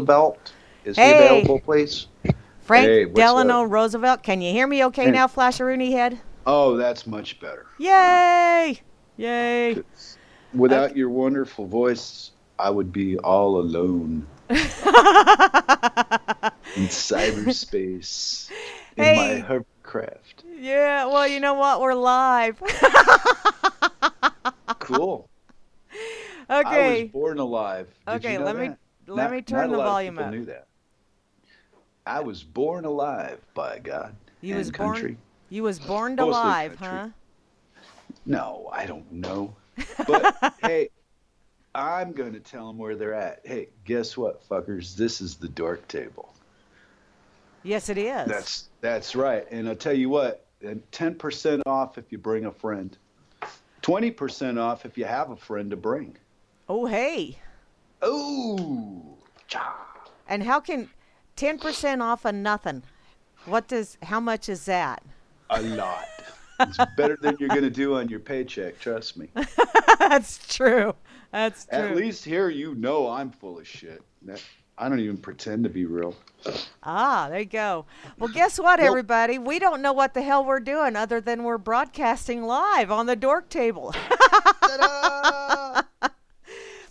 Roosevelt. Is he Hey, available, please? Frank Hey, what's up? Delano Roosevelt. Can you hear me okay And now, Flasheroony head? oh, that's much better. Yay! Yay! 'Cause Okay. without your wonderful voice, I would be all alone in cyberspace in my Hey, hovercraft. yeah, well, you know what? We're live. Cool. I was Okay. born alive. Did you Okay, know let me that? let Not me not turn a the lot of volume people up. knew that. I was born alive by God You was and born country, you was born to mostly live, country. huh? No, I don't know. But hey, I'm going to tell them where they're at. Hey, guess what, fuckers? This is the Dork Table. Yes, it is. That's right. And I'll tell you what, and 10% off if you bring a friend. 20% off if you have a friend to bring. Oh, hey. Oh, cha. And how can 10% off of nothing? How much is that? A lot. It's better than you're going to do on your paycheck, trust me. That's true. That's At true. least here you know I'm full of shit. I don't even pretend to be real. Ah, there you go. Well, guess what, Well, everybody? We don't know what the hell we're doing other than we're broadcasting live on the Dork Table. ta-da!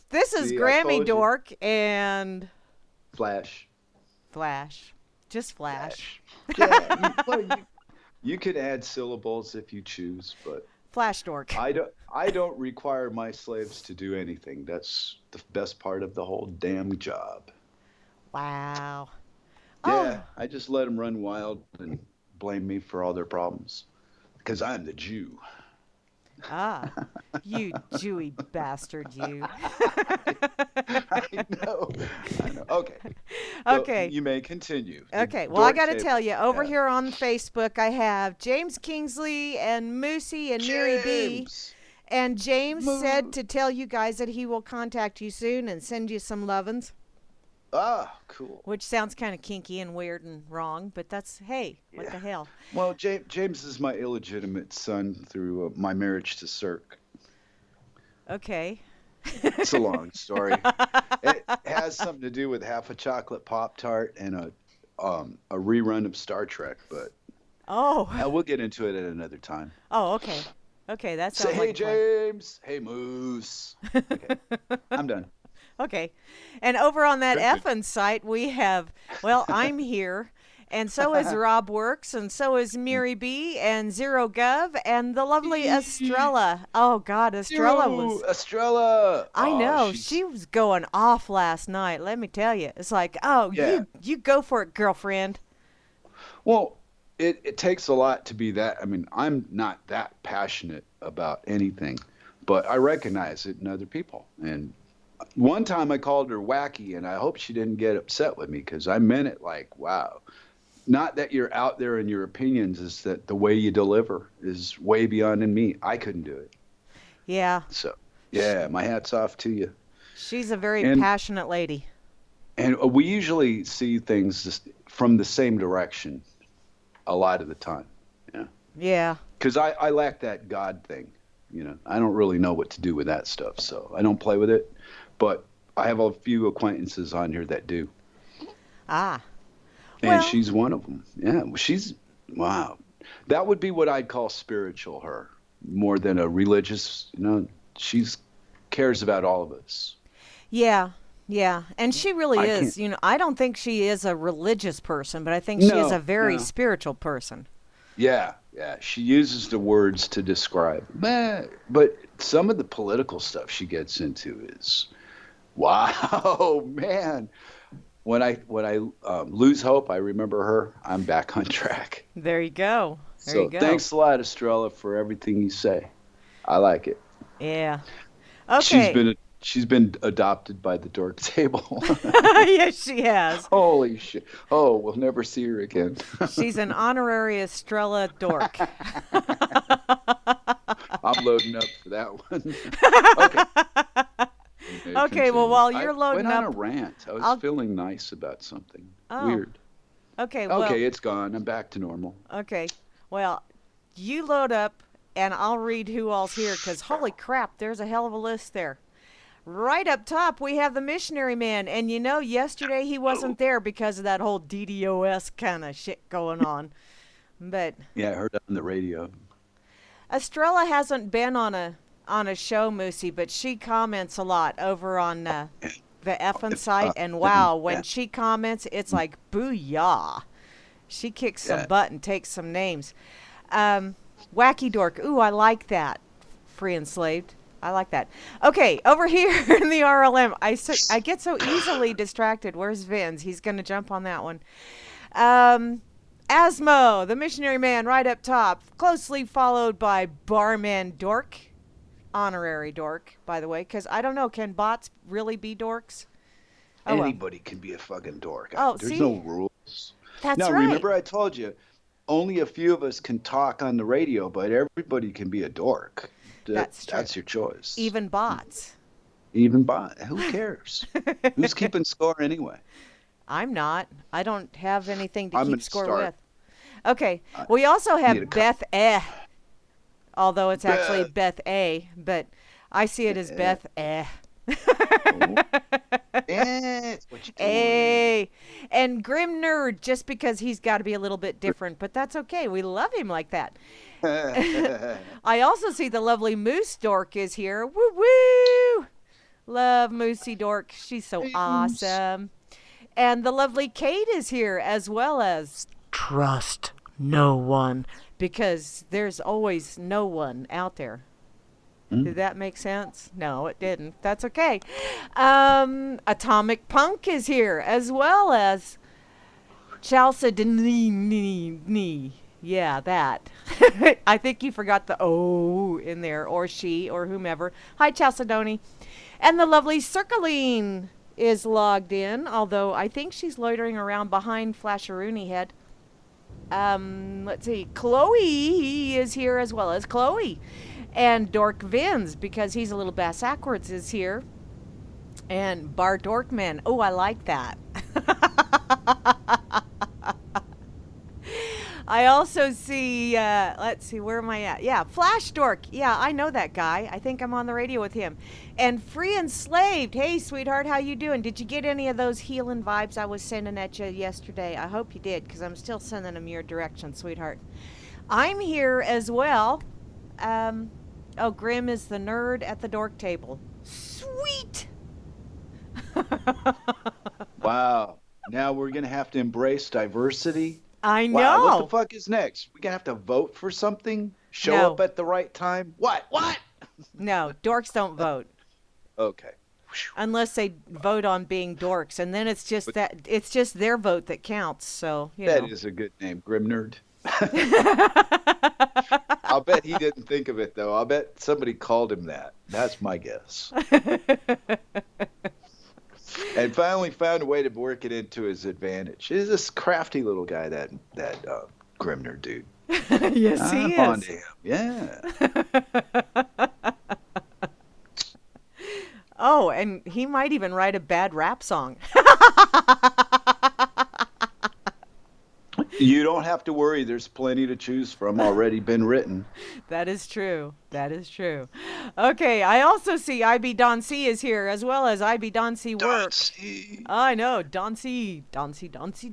This is See, I Grammy told you. Dork and Flash. Flash. Just Flash. Flash. Yeah, you can add syllables if you choose, but Flash Dork. I don't require my slaves to do anything. That's the best part of the whole damn job. Wow. Yeah, Oh, I just let them run wild and blame me for all their problems because I'm the Jew. ah. You Jewy bastard, you. I know. I know. Okay. So Okay. you may continue. The Okay, well, I dork got to tell table. you, over Yeah. here on Facebook, I have James Kingsley and Moosey and Mary B. James. And James said Moo. to tell you guys that he will contact you soon and send you some lovin's, Ah, cool. which sounds kind of kinky and weird and wrong, but that's, hey, what Yeah. the hell? Well, James is my illegitimate son through my marriage to Cirque. Okay. It's a long story. It has something to do with half a chocolate Pop Tart and a rerun of Star Trek, but Oh, we'll get into it at another time. oh, okay. Okay, that Say, sounds like hey, a plan. James. Hey, Moose. Okay, I'm done. Okay. And over on that Good, good. effing site, we have, well, I'm here, and so is Rob Works, and so is Miri B, and Zero Gov, and the lovely Estrella. Oh, God, Estrella Zero, was, Estrella. I Oh, know, she's she was going off last night, let me tell you. It's like, oh, yeah. you go for it, girlfriend. Well, it takes a lot to be that. I mean, I'm not that passionate about anything, but I recognize it in other people. And one time I called her wacky, and I hope she didn't get upset with me because I meant it like, wow. Not that you're out there in your opinions, is that the way you deliver is way beyond in me. I couldn't do it. Yeah, So, sh- yeah, my hat's off to you. she's a very And passionate lady. we usually see things just from the same direction a lot of the time. Yeah. Yeah. Because I lack that God thing. I don't really know what to do with that stuff, so I don't play with it. But I have a few acquaintances on here that do, Ah, and well, she's one of them. Yeah, well, she's wow. That would be what I'd call spiritual. Her more than a religious. She's cares about all of us. yeah, yeah. And she really I is. can't. I don't think she is a religious person, but I think she is a No, very no. spiritual person. Yeah, yeah. She uses the words to describe. But some of the political stuff she gets into is wow, man. When I lose hope, I remember her. I'm back on track. There you go. There you So go. thanks a lot, Estrella, for everything you say. I like it. Yeah. She's Okay. been she's been adopted by the Dork Table. Yes, she has. Holy shit! Oh, we'll never see her again. She's an honorary Estrella dork. I'm loading up for that one. Okay, you may Okay, well, continue. while I you're went loading on a up, rant. I was I'll. feeling nice about something. Oh, Weird. okay, well, Okay, it's gone. I'm back to normal. okay. Well, you load up, and I'll read who all's here, because holy crap, there's a hell of a list there. Right up top, we have the missionary man. And yesterday he wasn't there because of that whole DDoS kind of shit going on. But Yeah, I heard that on the radio. Estrella hasn't been on a show, Moosey, but she comments a lot over on the effing site. And wow, when Yeah, she comments, it's like booyah. She kicks some yeah. butt and takes some names. Wacky Dork. Ooh, I like that. Free enslaved. I like that. Okay, over here in the RLM, I get so easily distracted. Where's Vince? He's going to jump on that one. Asmo, the missionary man, right up top, closely followed by Barman Dork. Honorary dork, by the way, because I don't know, can bots really be dorks? Oh, well. Anybody can be a fucking dork. Oh, There's no see? rules. That's Now, right. remember I told you, only a few of us can talk on the radio, but everybody can be a dork. That's true. That's your choice. Even bots. Even by who cares? Who's keeping score anyway? I'm not. I don't have anything to I'm keep gonna score start. with. Okay. I We also need a have Beth although it's actually Beth. Beth A, but I see it as Eh, Beth oh, that's what you're doing. A. And Grim Nerd, just because he's got to be a little bit different, but that's okay. We love him like that. I also see the lovely Moose Dork is here. Woo woo! Love Moosey Dork. She's so Hey, Moose. awesome. And the lovely Kate is here, as well as trust no one, because there's always no one out there. Did Mm. that make sense? No, it didn't. That's okay. Atomic Punk is here, as well as Chalcedony. Yeah, that. I think you forgot the O in there, or she, or whomever. Hi, Chalcedony. And the lovely Circling is logged in, although I think she's loitering around behind Flasheroony Head. Let's see. Chloe is here as well as Chloe. And Dork Vins, because he's a little bass backwards, is here. And Bar Dorkman. Oh, I like that. I also see, let's see, where am I at? Yeah, Flash Dork. Yeah, I know that guy. I think I'm on the radio with him. And Free Enslaved. Hey, sweetheart, how you doing? Did you get any of those healing vibes I was sending at you yesterday? I hope you did, because I'm still sending them your direction, sweetheart. I'm here as well. Grim is the nerd at the Dork Table. Sweet! Wow. Now we're gonna have to embrace diversity. I Wow, what the know. fuck is next? We gonna have to vote for something? Show up No, at the right time? What? What? no, dorks don't vote. Okay. Whew. Unless they vote on being dorks, and then But it's just their vote that counts. So that is a good name, Grim Nerd. I'll bet he didn't think of it though. I'll bet somebody called him that. That's my guess. And finally found a way to work it into his advantage. He's this crafty little guy, that Grimner dude. Yes, I'm he on is. to him. Yeah. Oh, and he might even write a bad rap song. You don't have to worry. There's plenty to choose from already been written. That is true. That is true. Okay, I also see IB Don C is here, as well as IB Don C works. Darcy. I know, Doncy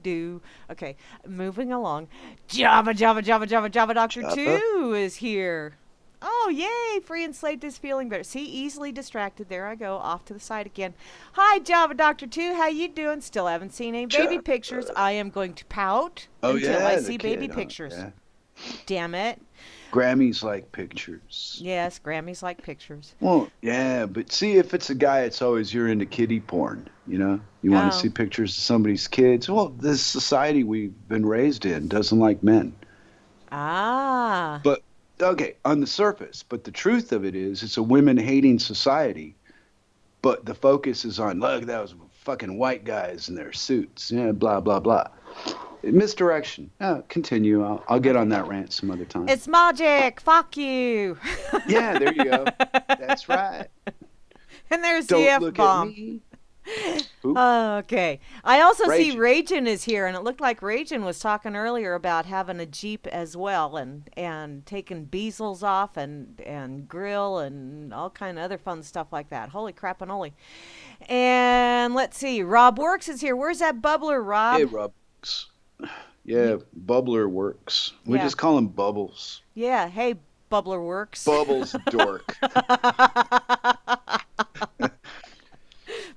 do. Okay, moving along. Java Doctor Jabba. 2 is here. Oh, yay! Free Enslaved is feeling better. See, easily distracted. There I go, off to the side again. Hi, Java Doctor 2. How you doing? Still haven't seen any baby pictures. Jabba. I am going to pout Oh until I yeah, the see baby kid, huh? pictures. Yeah. Damn it. Grammys like pictures. Yes, Grammys like pictures. Well, yeah, but see if it's a guy, it's always you're into kiddie porn, you know? You want to Oh. see pictures of somebody's kids. Well, this society we've been raised in doesn't like men. Ah. But okay, on the surface, but the truth of it is it's a women-hating society. But the focus is on, look, those fucking white guys in their suits. Yeah, blah, blah, blah. Misdirection. Continue. I'll get on that rant some other time. It's magic. Fuck you. Yeah, there you go. That's right. And there's the Don't F look at bomb. me. Who? Okay. I also see Raging. Ragin is here, and it looked like Ragin was talking earlier about having a Jeep as well, and taking bezels off and grill and all kind of other fun stuff like that. Holy crap and holy. And let's see, Rob Works is here. Where's that bubbler, Hey, Rob? Rob. You, Yeah, bubbler works. We yeah, just call him Bubbles. yeah. Hey, Bubbler Works. Bubbles dork.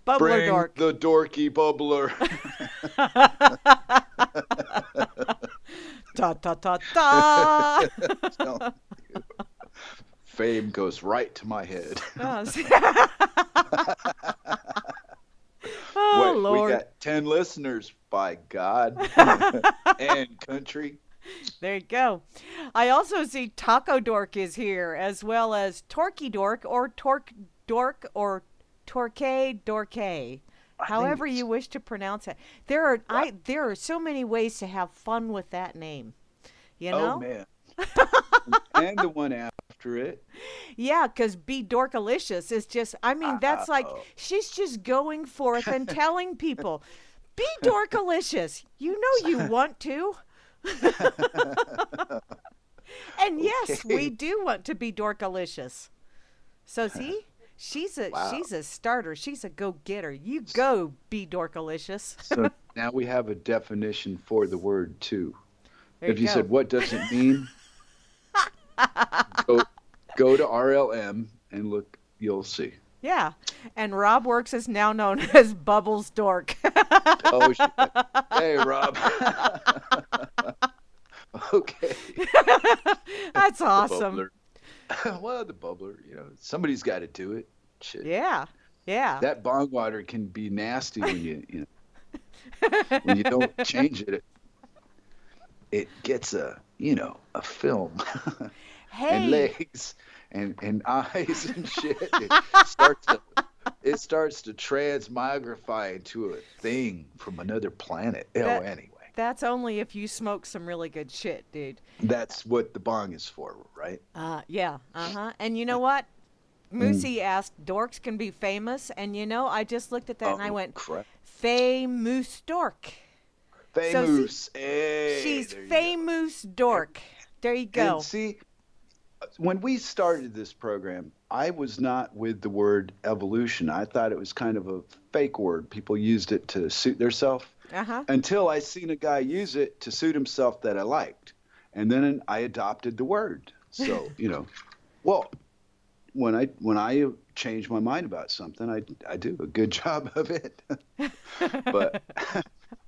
Bubbler Bring Dork. the dorky bubbler. Ta ta ta ta. Fame goes right to my head. Oh, oh, Wait, we Lord. got 10 listeners, by God. And country. There you go. I also see Taco Dork is here, as well as Torky Dork or Torque Dork or Torque Dorke. I think However it's you wish to pronounce it. right. There are so many ways to have fun with that name. You Oh, know? man. And the one after it. Yeah, because Be Dorkalicious is just, I mean, that's like, Oh. she's just going forth and telling people, be Dorkalicious. You know you want to. And yes, we Okay. do want to be Dorkalicious. So see, Wow. she's a starter. She's a go-getter. You go be Dorkalicious. So now we have a definition for the word too. There you If you go. said, what does it mean? Go, go to RLM and look, you'll see. Yeah. And Rob Works is now known as Bubbles Dork. Oh, shit. Hey, Rob. Okay. That's The awesome. bubbler. Well, the bubbler, somebody's got to do it. Shit. Yeah. Yeah. That bong water can be nasty when when you don't change it. It gets a film and Hey, legs and eyes and shit. Starts to it starts to transmogrify into a thing from another planet. Oh, that anyway, that's only if you smoke some really good shit, dude. that's what the bong is for, right? Yeah. Uh-huh. And you know what? Mm. Moosey asked, dorks can be famous, and I just looked at that and I Oh, went, crap. famous dork. So see, Famous. Hey, she's there you go. famous dork. There you And go. see, when we started this program, I was not with the word evolution. I thought it was kind of a fake word. People used it to suit themselves Uh-huh. until I seen a guy use it to suit himself that I liked. And then I adopted the word. So, well, when I change my mind about something, I do a good job of it. But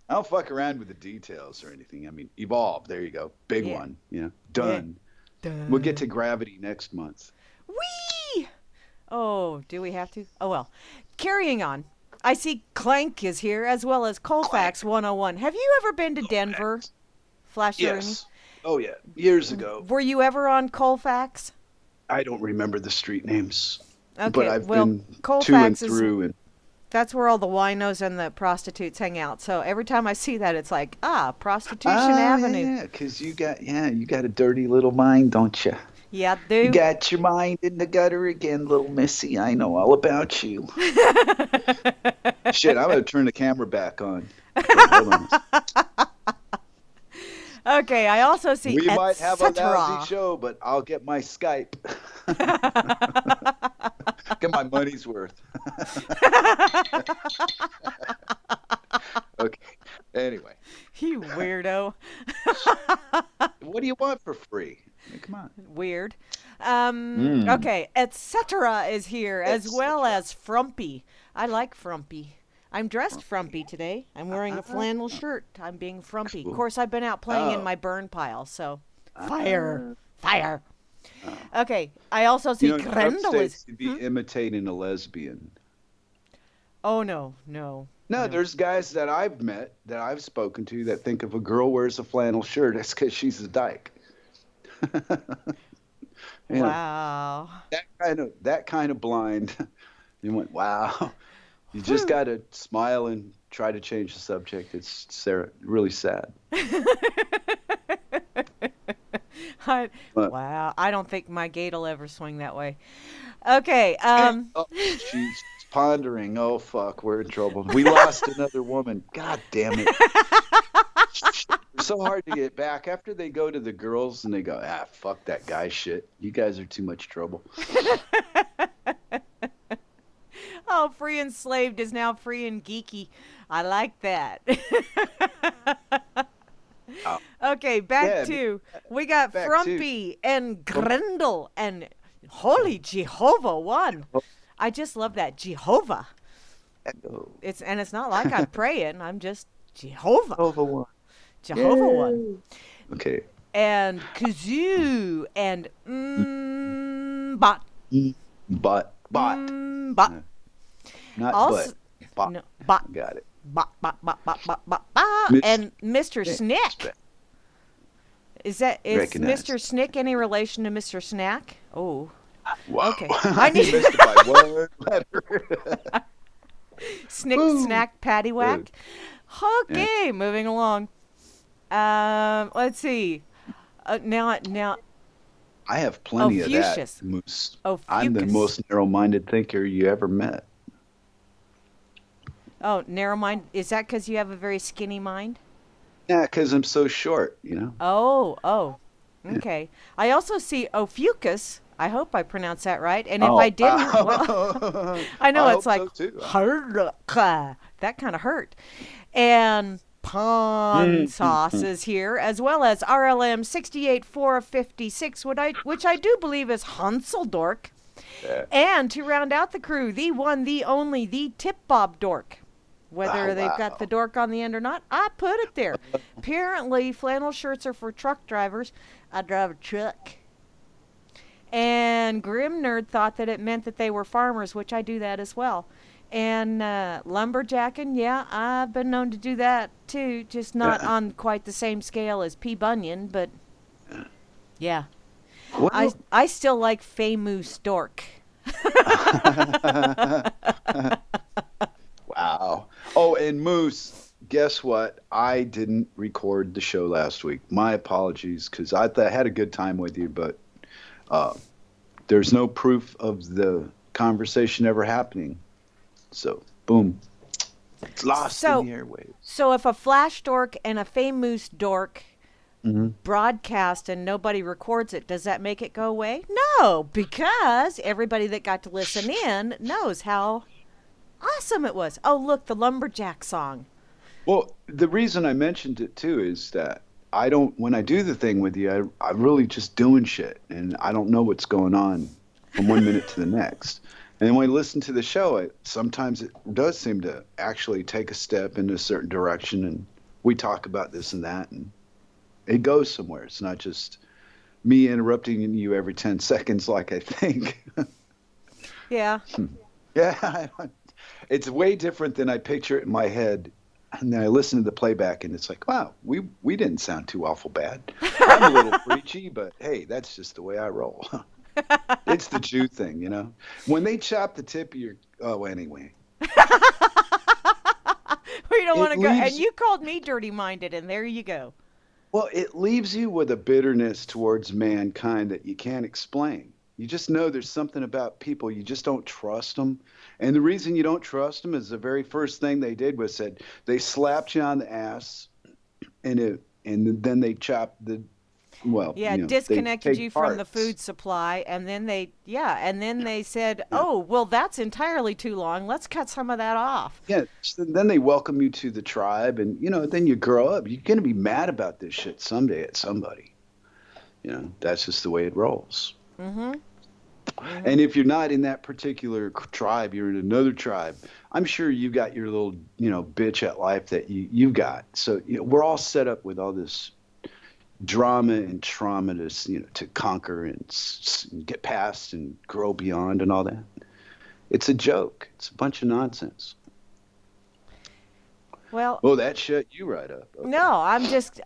I don't fuck around with the details or anything. I mean, evolve. There you go. Big Yeah. one. Yeah. Done. We'll get Duh. to gravity next month. Whee! Oh, do we have to? Oh well. Carrying on. I see Clank is here as well as Colfax Clank. 101. Have you ever been to Denver, Colfax. Flash Ernie? Yes. Oh yeah. Years ago. Were you ever on Colfax? I don't remember the street names, but Okay, I've well, been to and Colfax is through. And that's where all the winos and the prostitutes hang out. So every time I see that, it's like, Prostitution Avenue. yeah, because you got a dirty little mind, don't you? Yeah, You do. got your mind in the gutter again, little missy. I know all about you. Shit, I'm gonna turn the camera back on. Wait, hold on. Okay, I also see We might have a lousy etc. show, but I'll get my Skype. Get my money's worth. Okay. Anyway, You weirdo. what do you want for free? I mean, come on. Weird. Mm, Okay, etc. is here as well etc. as Frumpy. I like Frumpy. I'm dressed frumpy Grumpy. today. I'm wearing a Ah, flannel shirt. I'm being frumpy. Of cool. course, I've been out playing in Oh. my burn pile, so fire, Ah, fire. ah. Okay, I also see In some Grendel is. states, you'd be imitating a lesbian. Oh no, no, No, no. there's guys that I've met, that I've spoken to, that think if a girl wears a flannel shirt, it's because she's a dyke. You know, Wow. that kind of blind. You went, wow. You just Whew. got to smile and try to change the subject. It's really sad. I, But wow. I don't think my gate will ever swing that way. Okay. oh, she's pondering. Oh fuck, we're in trouble. We lost another woman. God damn it. It's so hard to get back after they go to the girls and they go, ah, fuck that guy shit. You guys are too much trouble. Oh, free and enslaved is now free and geeky. I like that. Oh, Okay, back yeah, to we got back to Frumpy and Grendel and Holy Jehovah one. I just love that Jehovah. oh, It's not like I'm praying. I'm just Jehovah. over one. Jehovah one. Okay. And Kazoo and Bot. Mm, bot. Bot. Not Also, bot. no, Bot. Got it. Bot, bot, bot, bot, bot, bot, bot. Miss- And Mr. Snick. Is Recognized. Mr. Snick any relation to Mr. Snack? Oh, Wow. okay. I need You missed it by one letter. Snick, Woo. Snack, Paddywhack. Okay, moving along. Let's see. Now, I have plenty of that, Fuchsias. Moose. Oh, I'm the Fuchus. most narrow-minded thinker you ever met. Oh, narrow mind. Is that because you have a very skinny mind? Yeah, because I'm so short, you know? Oh. Okay. I also see Ophiuchus. I hope I pronounced that right. And if Oh. I didn't, well, I know it's hope like so, too. that kind of hurt. And Pawn Sauce is here, as well as RLM 68456, which I do believe is Hansel Dork. Yeah. And to round out the crew, the one, the only, the Tip Bob Dork. Whether Oh, they've got wow. the dork on the end or not, I put it there. Apparently, flannel shirts are for truck drivers. I drive a truck. And Grim Nerd thought that it meant that they were farmers, which I do that as well. And lumberjacking, yeah, I've been known to do that too, just not on quite the same scale as P. Bunyan, but yeah. Well, I still like famous dork. wow. Oh, and Moose, guess what? I didn't record the show last week. My apologies, because I had a good time with you, but there's no proof of the conversation ever happening. So, boom. It's lost in the airwaves. So if a flash dork and a famous dork Mm-hmm. broadcast and nobody records it, does that make it go away? No, because everybody that got to listen in knows how awesome it was. Oh, look, the lumberjack song. Well, the reason I mentioned it too is that when I do the thing with you, I'm really just doing shit and I don't know what's going on from one minute to the next. And then when I listen to the show, sometimes it does seem to actually take a step in a certain direction and we talk about this and that and it goes somewhere. It's not just me interrupting you every 10 seconds like I think. Yeah. Yeah, it's way different than I picture it in my head. And then I listen to the playback, and it's like, wow, we didn't sound too awful bad. I'm a little preachy, but hey, that's just the way I roll. It's the Jew thing, you know? When they chop the tip of your... Oh, anyway. We don't It want to go. And leaves- you called me dirty-minded, and there you go. Well, it leaves you with a bitterness towards mankind that you can't explain. You just know there's something about people. You just don't trust them. And the reason you don't trust them is the very first thing they did was said they slapped you on the ass and then they chopped the, well, Yeah, they disconnected take you from the parts. food supply, and then they said, "Oh, well, that's entirely too long. Let's cut some of that off." Yeah, so then they welcome you to the tribe and, then you grow up. You're going to be mad about this shit someday at somebody. That's just the way it rolls. Mm-hmm. And if you're not in that particular tribe, you're in another tribe. I'm sure you got your little, bitch at life that you've got. So we're all set up with all this drama and trauma to conquer and get past and grow beyond and all that. It's a joke. It's a bunch of nonsense. Well, Oh, that shut you right up. Okay. no, I'm just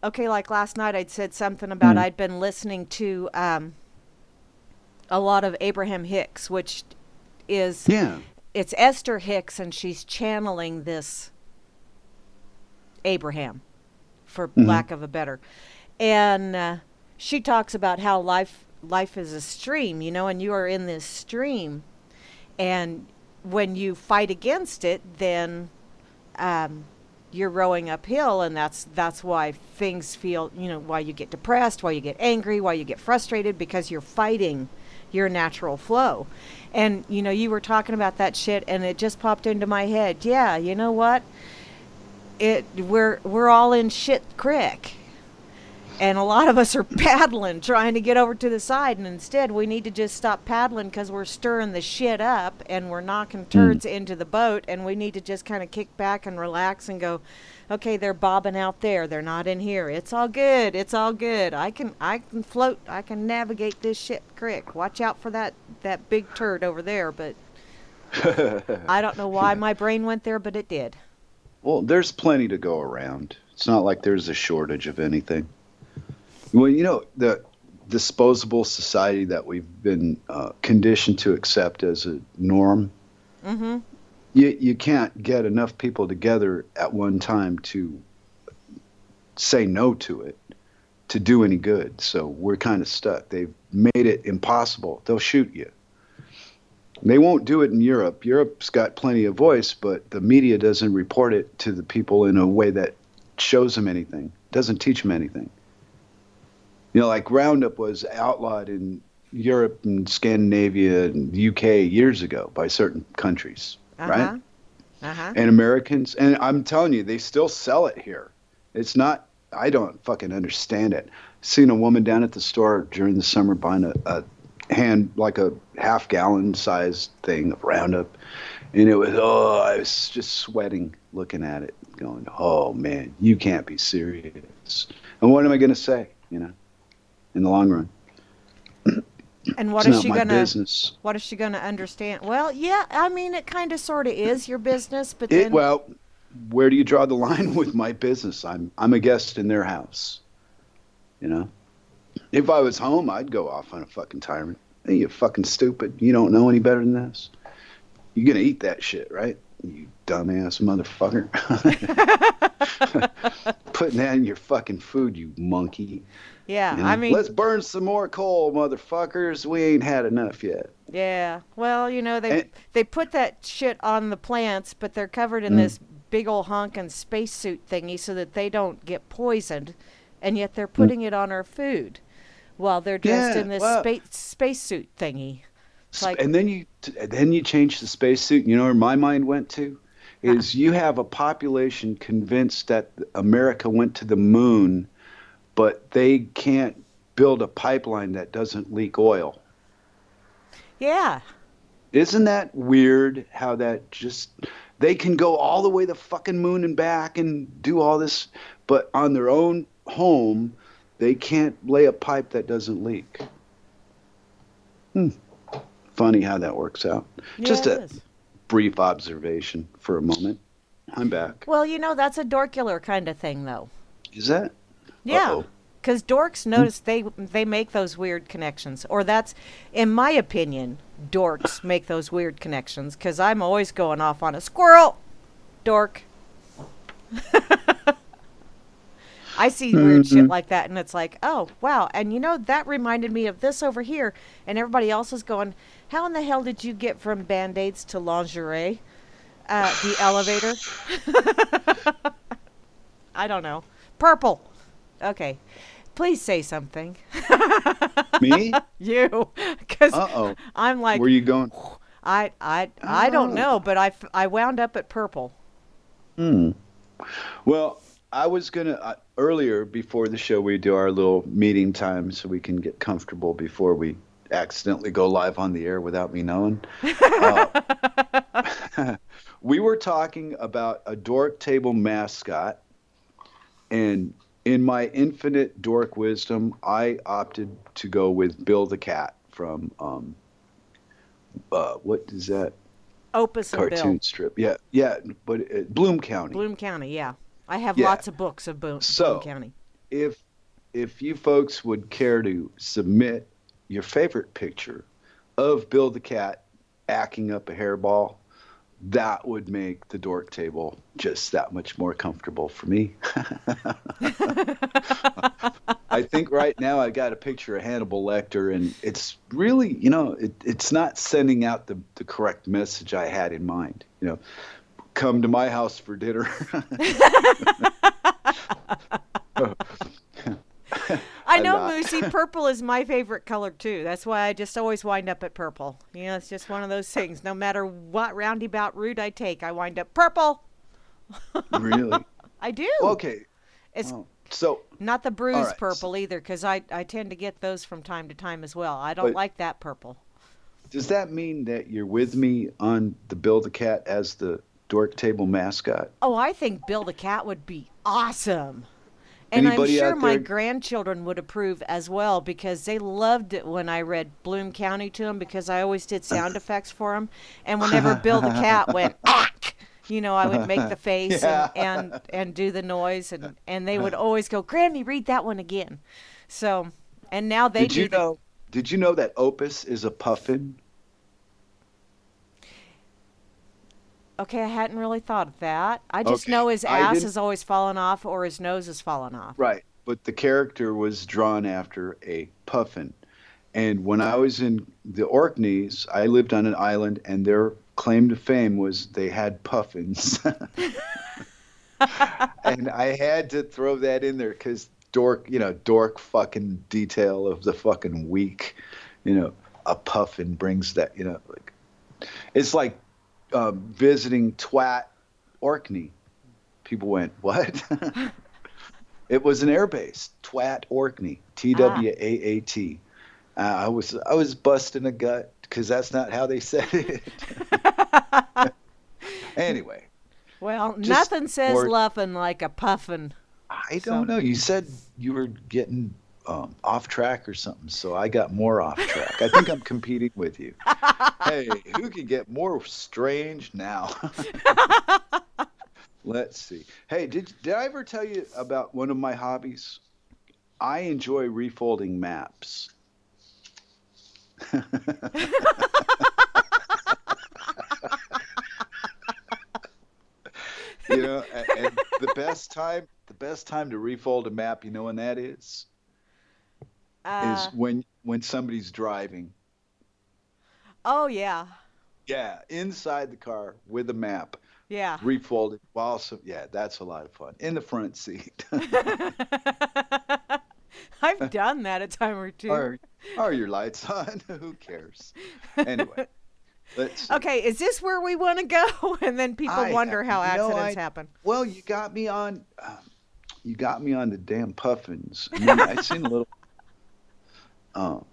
okay. Like last night, I'd said something about I'd been listening to a lot of Abraham Hicks, which is Yeah. it's Esther Hicks, and she's channeling this Abraham, for lack of a better. And she talks about how life is a stream, and you are in this stream. And when you fight against it, then um, you're rowing uphill, and that's why things feel, why you get depressed, why you get angry, why you get frustrated, because you're fighting your natural flow. And you were talking about that shit, and it just popped into my head. Yeah, you know what? We're all in shit creek, and a lot of us are paddling trying to get over to the side, and instead we need to just stop paddling because we're stirring the shit up and we're knocking Mm. turds into the boat, and we need to just kind of kick back and relax and go, okay, they're bobbing out there, they're not in here, it's all good, it's all good, I can float, I can navigate this shit creek. Watch out for that big turd over there. But I don't know why my brain went there, but it did. Well, there's plenty to go around. It's not like there's a shortage of anything. Well, the disposable society that we've been conditioned to accept as a norm, Mm-hmm. you can't get enough people together at one time to say no to it, to do any good. So we're kind of stuck. They've made it impossible. They'll shoot you. They won't do it in Europe. Europe's got plenty of voice, but the media doesn't report it to the people in a way that shows them anything, doesn't teach them anything. Like Roundup was outlawed in Europe and Scandinavia and the UK years ago by certain countries, right? Uh-huh. Uh-huh. And Americans, and I'm telling you, they still sell it here. It's not, I don't fucking understand it. Seen a woman down at the store during the summer buying a like a half-gallon sized thing of Roundup. And I was just sweating looking at it, going, oh man, you can't be serious. And what am I going to say, in the long run? And It's not my business. what is she gonna understand? Well, yeah, I mean, it kind of sort of is your business, but then Well, where do you draw the line with my business? I'm a guest in their house, you know? If I was home, I'd go off on a fucking tyrant. Hey, you fucking stupid. You don't know any better than this. You're going to eat that shit, right? You dumbass motherfucker. Putting that in your fucking food, you monkey. yeah, I mean, Let's burn some more coal, motherfuckers. We ain't had enough yet. yeah. Well, And, they put that shit on the plants, but they're covered in mm, this big old honkin' spacesuit thingy so that they don't get poisoned, and yet they're mm. putting it on our food while they're dressed Yeah, in this well, spacesuit thingy. It's like, and then you change the spacesuit. You know where my mind went to? uh, Is you have a population convinced that America went to the moon, but they can't build a pipeline that doesn't leak oil. yeah, Isn't that weird how that just they can go all the way to the fucking moon and back and do all this, but on their own home, they can't lay a pipe that doesn't leak. Hmm. Funny how that works out. yeah, Just it a is. brief observation for a moment. I'm back. Well, that's a dorkular kind of thing, though. Is that? Yeah, Uh-oh. because dorks Hmm. notice they make those weird connections, or that's, in my opinion, dorks make those weird connections. Because I'm always going off on a squirrel, dork. I see weird shit Mhm. like that, and it's like, oh wow, and that reminded me of this over here, and everybody else is going, how in the hell did you get from band-aids to lingerie? The elevator. I don't know. Purple. Okay. Please say something. Me? You, because Uh-oh. I'm like, Where you going? I don't Oh. know, but I wound up at purple. Hmm. Well, I was gonna earlier before the show we do our little meeting time so we can get comfortable before we accidentally go live on the air without me knowing. Uh, we were talking about a Dork Table mascot, and in my infinite dork wisdom, I opted to go with Bill the Cat from what is that Opus and Bill, cartoon strip? Yeah, yeah, but Bloom County. Bloom County. Yeah, I have Yeah. lots of books of Bloom So County. if you folks would care to submit your favorite picture of Bill the Cat acting up a hairball, that would make the Dork Table just that much more comfortable for me. I think right now I got a picture of Hannibal Lecter, and it's really, it's not sending out the correct message I had in mind. Come to my house for dinner. I I'm know, not. Moosey. Purple is my favorite color too. That's why I just always wind up at purple. It's just one of those things. No matter what roundabout route I take, I wind up purple. Really? I Well, do. okay. It's Well, so, not the all bruised right. purple either, because I tend to get those from time to time as well. I don't But like that purple. does that mean that you're with me on the Build a Cat as the Dork Table mascot? Oh, I think Bill the Cat would be awesome. And I'm Anybody sure out my there? grandchildren would approve as well because they loved it when I read Bloom County to them because I always did sound effects for them. And whenever Bill the Cat went, ack, I would make the face and, Yeah. and, and do the noise. And they would always go, Grammy, read that one again. So, and now they Did do you the, know? Did you know that Opus is a puffin? okay, I hadn't really thought of that. I just Okay, know his I ass didn't. is always falling off or his nose is falling off. Right, but the character was drawn after a puffin. And when I was in the Orkneys, I lived on an island, and their claim to fame was they had puffins. And I had to throw that in there because dork fucking detail of the fucking week. A puffin brings that, like it's like visiting Twat Orkney. People went, what? It was an airbase, Twat Orkney, Ah. Twaat. I was busting a gut because that's not how they said it. Anyway, Well, just nothing says more. luffing like a puffin. I don't So. know. You said you were getting off track or something, so I got more off track. I think I'm competing with you. Hey, who can get more strange now? Let's see. Hey, did I ever tell you about one of my hobbies? I enjoy refolding maps. And the best time to refold a map, you know when that is Uh, when somebody's driving. oh yeah, Yeah, inside the car with a map, yeah. refolded while yeah, that's a lot of fun. In the front seat. I've done that a time or two. Are are your lights on? Who cares? Anyway, let's see. Okay, is this where we want to go? And then people I have wonder how no accidents idea. happen. Well, you got me on the damn puffins. I mean, I seen a little. Um,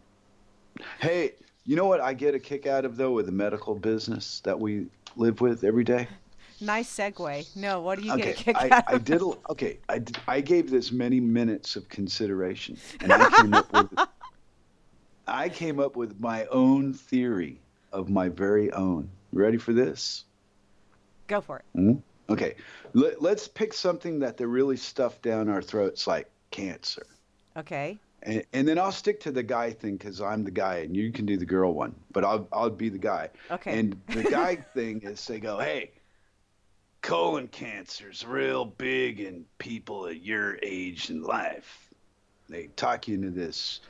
hey, you know what I get a kick out of though with the medical business that we live with every day? Nice segue. No, what do you get a Okay, kick I out I of? did okay. I gave this many minutes of consideration, and I came up with my own theory of my very own. You ready for this? Go for it. Hmm? Okay, let's pick something that they're really stuffed down our throats, like cancer. Okay. And then I'll stick to the guy thing because I'm the guy, and you can do the girl one, but I'll be the guy. Okay. And the guy thing is they go, hey, colon cancer's real big in people at your age in life. They talk you into this,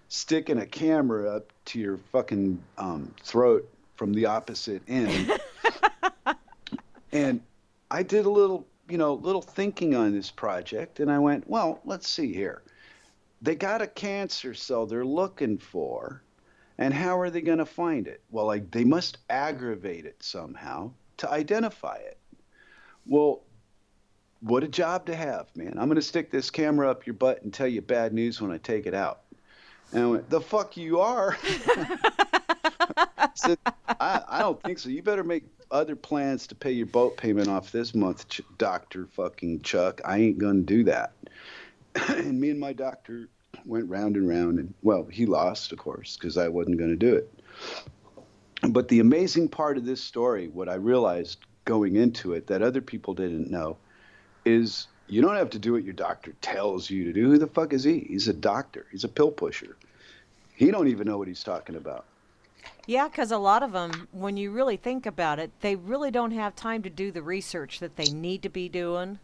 sticking a camera up to your fucking throat from the opposite end. And I did a little thinking on this project, and I went, well, let's see here. They got a cancer cell they're looking for, and how are they going to find it? Well, like they must aggravate it somehow to identify it. Well, what a job to have, man. I'm going to stick this camera up your butt and tell you bad news when I take it out. And I went, the fuck you are? I said, I don't think so. You better make other plans to pay your boat payment off this month, Dr. fucking Chuck. I ain't going to do that. And me and my doctor went round and round, and well, he lost, of course, because I wasn't going to do it. But the amazing part of this story, what I realized going into it that other people didn't know, is you don't have to do what your doctor tells you to do. Who the fuck is he? He's a doctor. He's a pill pusher. He don't even know what he's talking about. Yeah, because a lot of them, when you really think about it, they really don't have time to do the research that they need to be doing.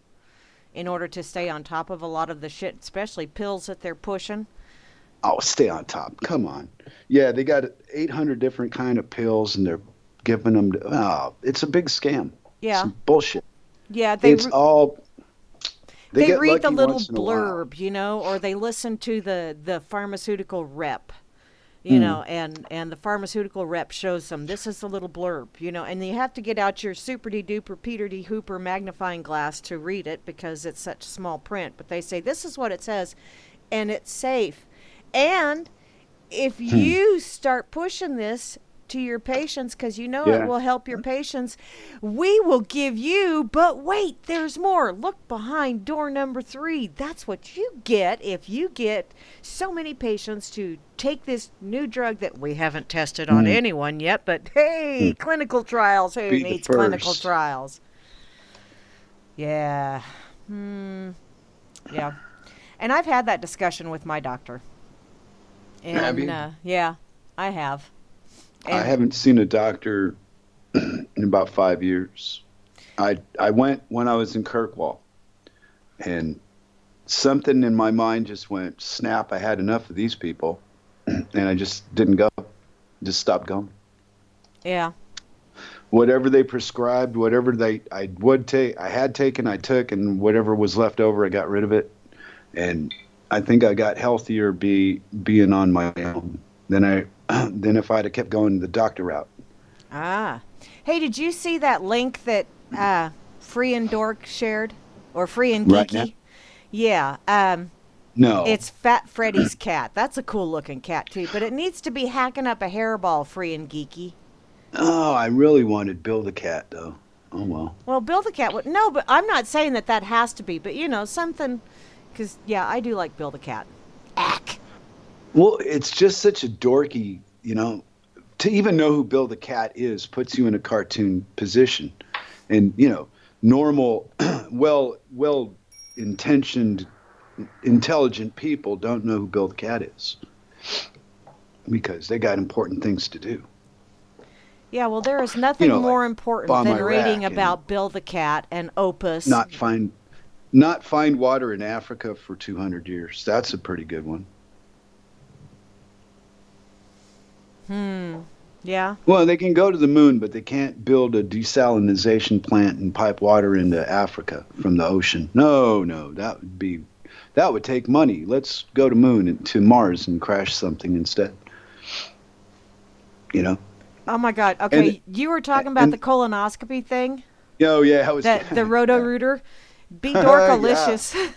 in order to stay on top of a lot of the shit, especially pills that they're pushing. Oh, stay on top. Come on. Yeah, they got 800 different kind of pills, and they're giving them. Oh, it's a big scam. Yeah. Some bullshit. Yeah, It's all. They they get read the lucky little once in a while. blurb, or they listen to the pharmaceutical rep, Mm. and the pharmaceutical rep shows them this is the little blurb, and you have to get out your super de duper Peter de Hooper magnifying glass to read it because it's such small print. But they say this is what it says, and it's safe. And if Hmm. you start pushing this to your patients because it Yeah. will help your patients, we will give you, but wait, there's more. Look behind door number 3. That's what you get if you get so many patients to take this new drug that we haven't tested on Mm. anyone yet, but Mm. hey, clinical trials. Who Be the needs clinical first. trials? Yeah. Hmm. Yeah. And I've had that discussion with my doctor. Have And you? yeah, I have. I And haven't seen a doctor in about 5 years. I went when I was in Kirkwall, and something in my mind just went snap. I had enough of these people, and I just didn't go. Just stopped going. yeah. Whatever they prescribed, whatever I would take, I had taken, I took, and whatever was left over, I got rid of it. And I think I got healthier being on my own than I than if I'd have kept going the doctor route. Ah. Hey, did you see that link that Free and Dork shared? Or Free and Right now, Geeky? Yeah. no. It's Fat Freddy's cat. That's a cool looking cat, too. But it needs to be hacking up a hairball, Free and Geeky. Oh, I really wanted Bill the cat though. Oh well. Well, Bill the cat would. No, but I'm not saying that that has to be. But, something. Because, yeah, I do like Bill the cat. Ack. Well, it's just such a dorky, to even know who Bill the cat is puts you in a cartoon position. And, normal, well intentioned, intelligent people don't know who Bill the cat is because they got important things to do. Yeah, well, there is nothing Like more important bomb than reading Iraq and about Bill the cat and Opus. not find not find water in Africa for 200 years. That's a pretty good one. Hmm. Yeah. Well, they can go to the moon, but they can't build a desalination plant and pipe water into Africa from the ocean. No, no, that would take money. Let's go to moon and to Mars and crash something instead. You know? Oh my God. And Okay, you were talking about the and colonoscopy thing. oh yeah, I was The Roto yeah. Rooter. B Yeah. Dorkalicious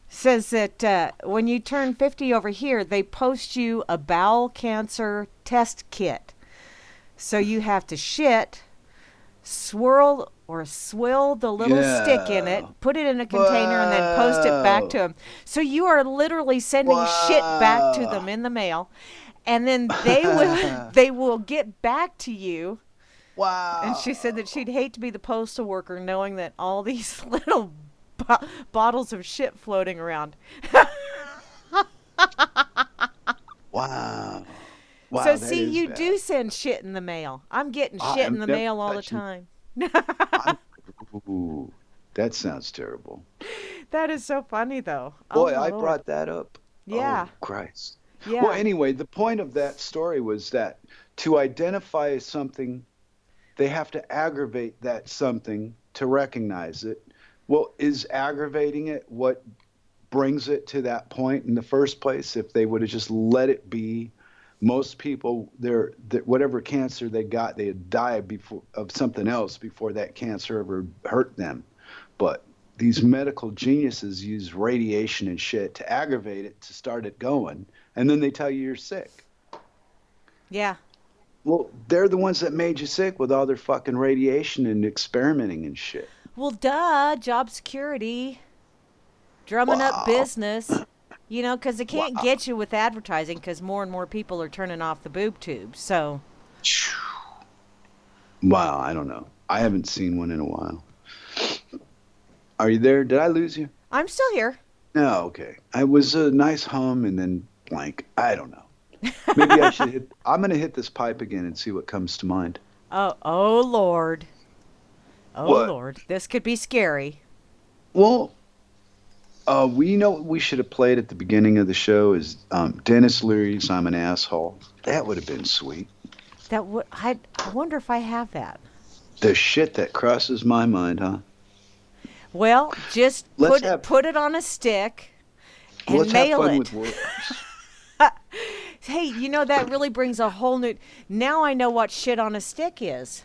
says that when you turn 50 over here, they post you a bowel cancer test kit. So you have to shit, swirl or swill the little stick in it, Yeah. put it in a container, and then post it back to Whoa. them. So you are literally sending shit back to Wow. them in the mail, and then they will they will get back to you. And she said that Wow. she'd hate to be the postal worker knowing that all these little bottles of shit floating around. Wow. So Wow, that see, is you bad. do send shit in the mail. I'm getting I shit in am the never mail all the touching. time. I'm, ooh, that sounds terrible. That is so funny though. Oh Boy, my I lord. brought that up. Yeah. Oh, Christ. Well, Yeah. anyway, the point of that story was that to identify something, they have to aggravate that something to recognize it. Well, is aggravating it what brings it to that point in the first place? If they would have just let it be, most people, whatever cancer they got, they'd die before of something else before that cancer ever hurt them. But these medical geniuses use radiation and shit to aggravate it to start it going, and then they tell you you're sick. Yeah. Well, they're the ones that made you sick with all their fucking radiation and experimenting and shit. Well, duh. Job security, drumming up Wow. business. Because they can't Wow. get you with advertising because more and more people are turning off the boob tubes. So Wow, I don't know. I haven't seen one in a while. Are you there? Did I lose you? I'm still here. No, okay. I was a nice hum and then blank. I don't know. Maybe I should hit. I'm going to hit this pipe again and see what comes to mind. Oh Lord. Oh What? Lord. This could be scary. Well, We know what we should have played at the beginning of the show is Dennis Leary's "I'm an Asshole." That would have been sweet. That would I wonder if I have that. The shit that crosses my mind, huh? Well, just Let's have put it on a stick and let's have mail fun with it. words. Hey, that really brings a whole new. Now I know what shit on a stick is.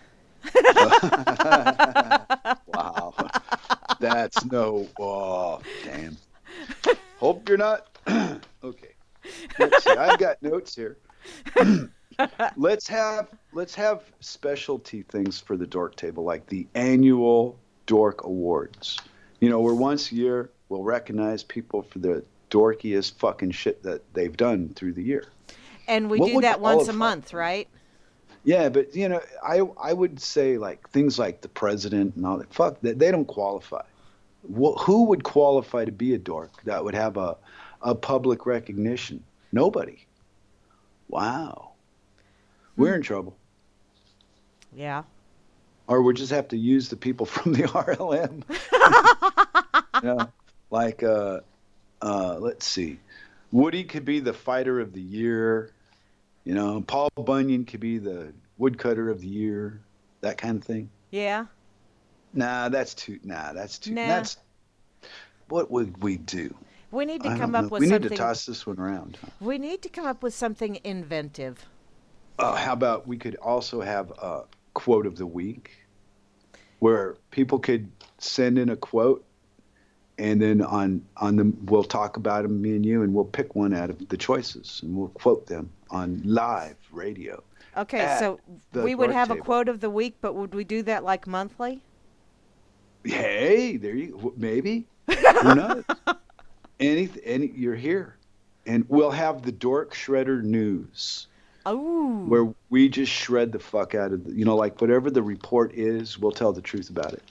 Wow, that's no. Oh, damn. Hope you're not. Okay. Let's see. I've got notes here. Let's have specialty things for the Dork Table, like the annual Dork Awards. Where once a year we'll recognize people for the dorkiest fucking shit that they've done through the year. And we What do would that once a qualify? month, right? Yeah, but I would say like things like the president and all that. Fuck that, they don't qualify. Who would qualify to be a dork that would have a public recognition? Nobody. Wow, Hmm. we're in trouble. Yeah. Or we'll just have to use the people from the RLM. Yeah, like let's see, Woody could be the fighter of the year. Paul Bunyan could be the woodcutter of the year. That kind of thing. Yeah. Nah, that's too. Nah, that's too. Nah. That's what would we do? We need to I come don't know. up with We need to something. toss this one around. We need to come up with something inventive. How about we could also have a quote of the week, where people could send in a quote, and then on them we'll talk about them, me and you, and we'll pick one out of the choices, and we'll quote them on live radio Okay, at so the we would Dork have a Table. quote of the week, but would we do that like monthly? Hey, there you maybe. Who knows? Any you're here, and we'll have the Dork Shredder News, Oh, where we just shred the fuck out of like whatever the report is, we'll tell the truth about it.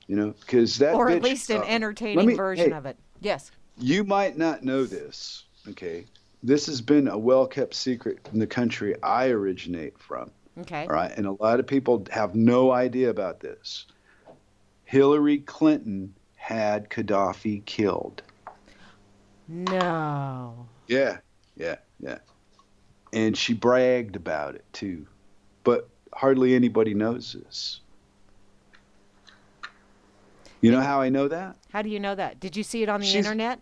Because that or at bitch. least an Let entertaining me. version Hey, of it. Yes. you might not know this. Okay, this has been a well-kept secret in the country I originate from. Okay. All right, and a lot of people have no idea about this. Hillary Clinton had Gaddafi killed. No. Yeah, yeah, yeah. And she bragged about it too. But hardly anybody knows this. You know Did, how I know that? how do you know that? Did you see it on the She's internet?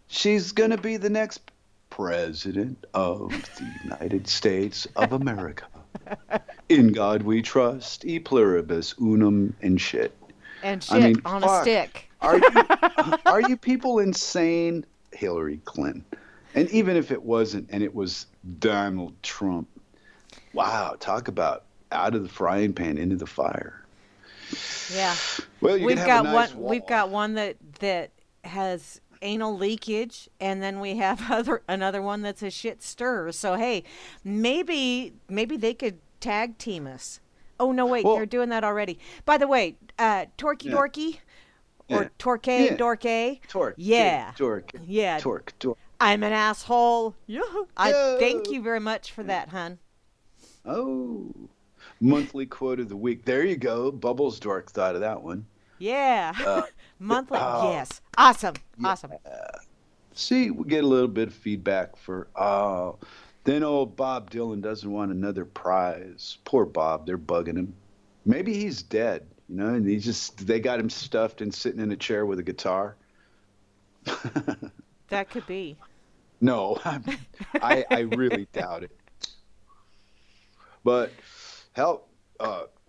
she's going to be the next president of the United States of America. In God we trust, e pluribus unum and shit. And I shit mean, on a fuck. stick. Are you people insane? Hillary Clinton. And even if it wasn't, and it was Donald Trump, wow, talk about out of the frying pan into the fire. Yeah. Well, you can We've have a got nice one. We've wall. got one that has anal leakage, and then we have another one that's a shit stir. So hey, maybe they could tag team us. Oh no, wait, they're Well, doing that already. By the way, Torky yeah, Dorky or yeah, Torque yeah. Dorke, Torque, yeah, torque, yeah. torque, torque. I'm an asshole. Yeah. I thank Yo! you very much for that, hun. Oh, monthly quote of the week. There you go. Bubbles Dork thought of that one. Yeah. Uh, Monthly. oh, Yes. Awesome. yeah. Awesome. See, we get a little bit of feedback for, oh, then old Bob Dylan doesn't want another prize. Poor Bob, they're bugging him. Maybe he's dead, and they got him stuffed and sitting in a chair with a guitar. That could be. No, I really doubt it. But hell,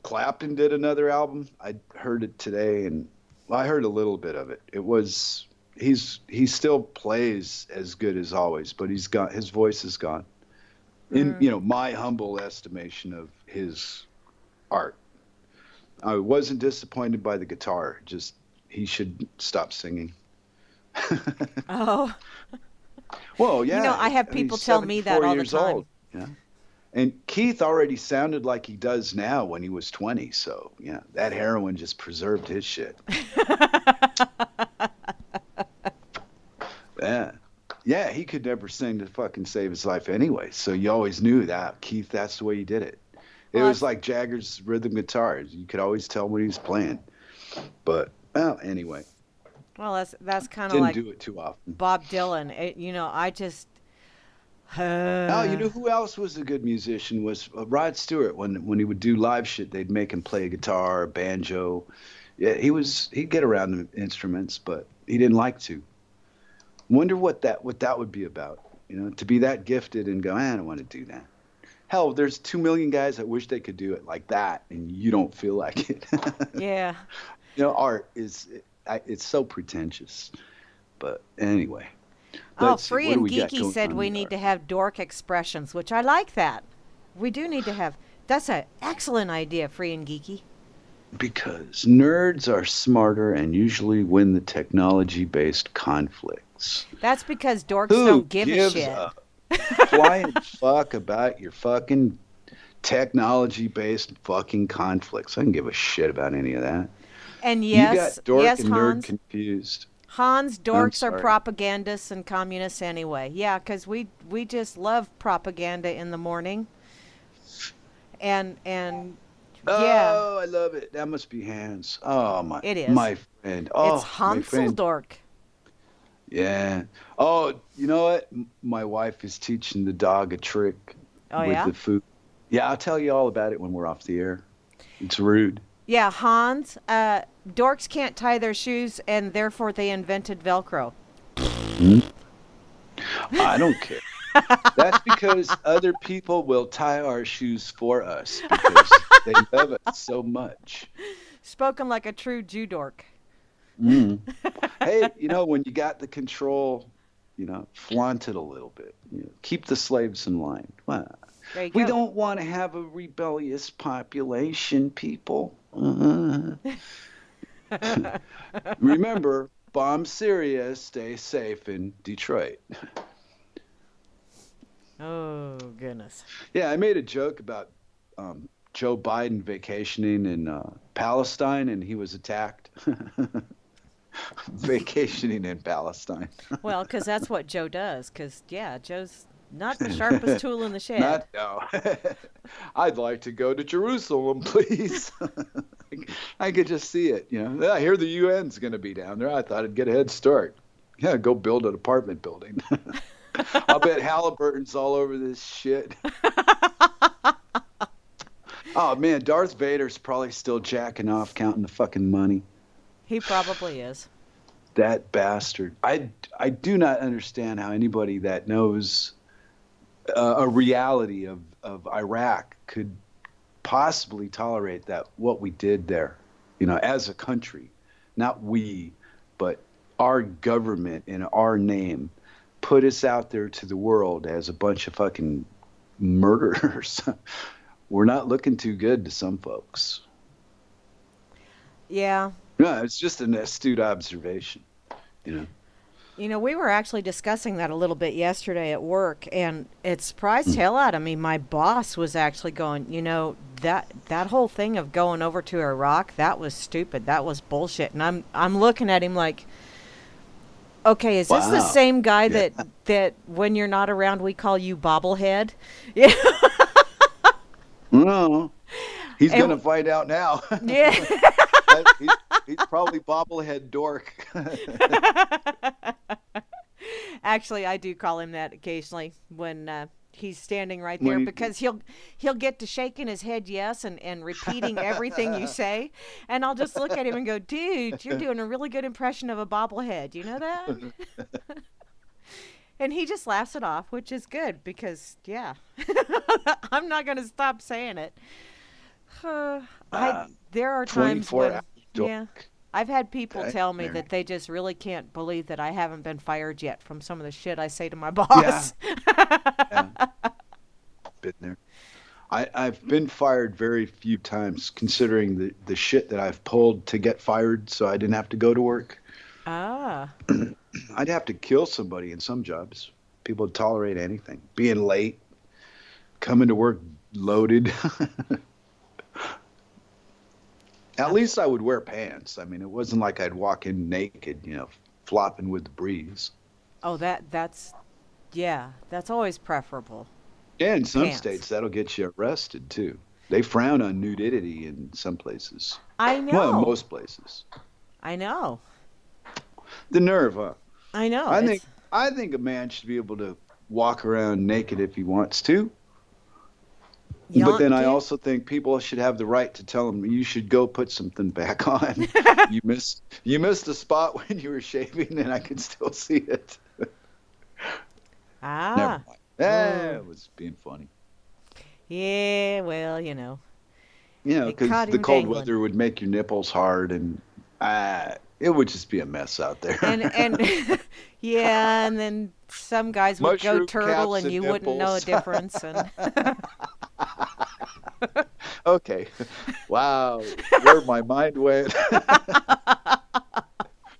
Clapton did another album. I heard it today, and well, I heard a little bit of it. He still plays as good as always, but his voice is gone. In Mm. my humble estimation of his art, I wasn't disappointed by the guitar. Just he should stop singing. Oh, Well, yeah, I have I mean, people he's tell me that 74 all the years time. old. Yeah. And Keith already sounded like he does now when he was 20. So, yeah, that heroin just preserved his shit. Yeah. Yeah, he could never sing to fucking save his life anyway. So you always knew that. Keith, that's the way he did it. It Well, was like Jagger's rhythm guitars. You could always tell when he was playing. But, well, anyway. Well, that's kind of Didn't like do it too often. Bob Dylan. I just Oh, you uh, know who else was a good musician was Rod Stewart. When he would do live shit, they'd make him play a guitar, banjo. Yeah, he'd get around the instruments, but he didn't like to. Wonder what that would be about. To be that gifted and go, I don't want to do that. Hell, there's 2 million guys that wish they could do it like that, and you don't feel like it. yeah. Art it's so pretentious. But anyway, Oh, let's see. Free What do and we got Geeky going said on we in the need art? to have dork expressions, which I like that. We do need to have. That's an excellent idea, Free and Geeky. Because nerds are smarter and usually win the technology-based conflicts. That's because dorks Who don't give a gives shit. a flying fuck about your fucking technology-based fucking conflicts? I don't give a shit about any of that. And You yes, got dork yes, and nerd Hans. confused. Hans, I'm dorks are sorry. propagandists and communists anyway. Yeah, 'cause we just love propaganda in the morning. And yeah, Oh, I love it. That must be Hans. Oh, my it is. my friend. It's Oh, my Hansel friend. Dork. Yeah. Oh, you know what? My wife is teaching the dog a trick Oh with yeah? the food. Yeah, I'll tell you all about it when we're off the air. It's rude. Yeah, Hans, dorks can't tie their shoes and therefore they invented Velcro. Hmm? I don't care. That's because other people will tie our shoes for us because they love us so much. Spoken like a true Jew dork. Mm. Hey, when you got the control, flaunt it a little bit. Keep the slaves in line. Well, There you we go. don't want to have a rebellious population, people. Uh-huh. Remember, bomb Syria, stay safe in Detroit. Oh, goodness. Yeah, I made a joke about Joe Biden vacationing in Palestine and he was attacked. Vacationing in Palestine. Well, 'cause that's what Joe does. 'Cause yeah, Joe's not the sharpest tool in the shed. Not no. I'd like to go to Jerusalem, please. I could just see it. Yeah, I hear the UN's going to be down there. I thought I'd get a head start. Yeah, go build an apartment building. I'll bet Halliburton's all over this shit. Oh man, Darth Vader's probably still jacking off, counting the fucking money. He probably is. That bastard. I do not understand how anybody that knows a reality of Iraq could possibly tolerate that what we did there, as a country, not we, but our government in our name put us out there to the world as a bunch of fucking murderers. We're not looking too good to some folks. Yeah. No, it's just an astute observation, you know. We were actually discussing that a little bit yesterday at work, and it surprised Mm. hell out of me. My boss was actually going, that whole thing of going over to Iraq, that was stupid. That was bullshit. And I'm looking at him like, okay, is this the Wow. same guy Yeah. that when you're not around we call you bobblehead? Yeah. No, he's And gonna find out now. yeah. he's, he's probably bobblehead dork. Actually, I do call him that occasionally when he's standing right When there he- because he'll get to shaking his head yes and repeating everything you say, and I'll just look at him and go, dude, you're doing a really good impression of a bobblehead. You know that? And he just laughs it off, which is good because yeah, I'm not going to stop saying it. Uh, There are times 24 when hours dork. yeah. I've had people Okay, tell me Mary. that they just really can't believe that I haven't been fired yet from some of the shit I say to my Yeah, boss. yeah, been there. I've been fired very few times, considering the shit that I've pulled to get fired, so I didn't have to go to work. Ah, I'd have to kill somebody in some jobs. People would tolerate anything. Being late, coming to work loaded. At least I would wear pants. I mean, it wasn't like I'd walk in naked, flopping with the breeze. oh, that's yeah, that's always preferable. Yeah, in some Pants. states, that'll get you arrested, too. They frown on nudity in some places. I Well, in know, most places. I know. The nerve, huh? I know. I think It's I think a man should be able to walk around naked if he wants to. But then yaunt I to. also think people should have the right to tell him you should go put something back on. You missed a spot when you were shaving, and I could still see it. Never Ah. mind. Oh. It was being funny. Yeah, well, it Because caught the him cold dangling. weather would make your nipples hard, and it would just be a mess out there. And yeah, and then some guys would go Mushroom turtle caps and and you wouldn't know a nipples. difference and Okay. Wow. Where my mind went.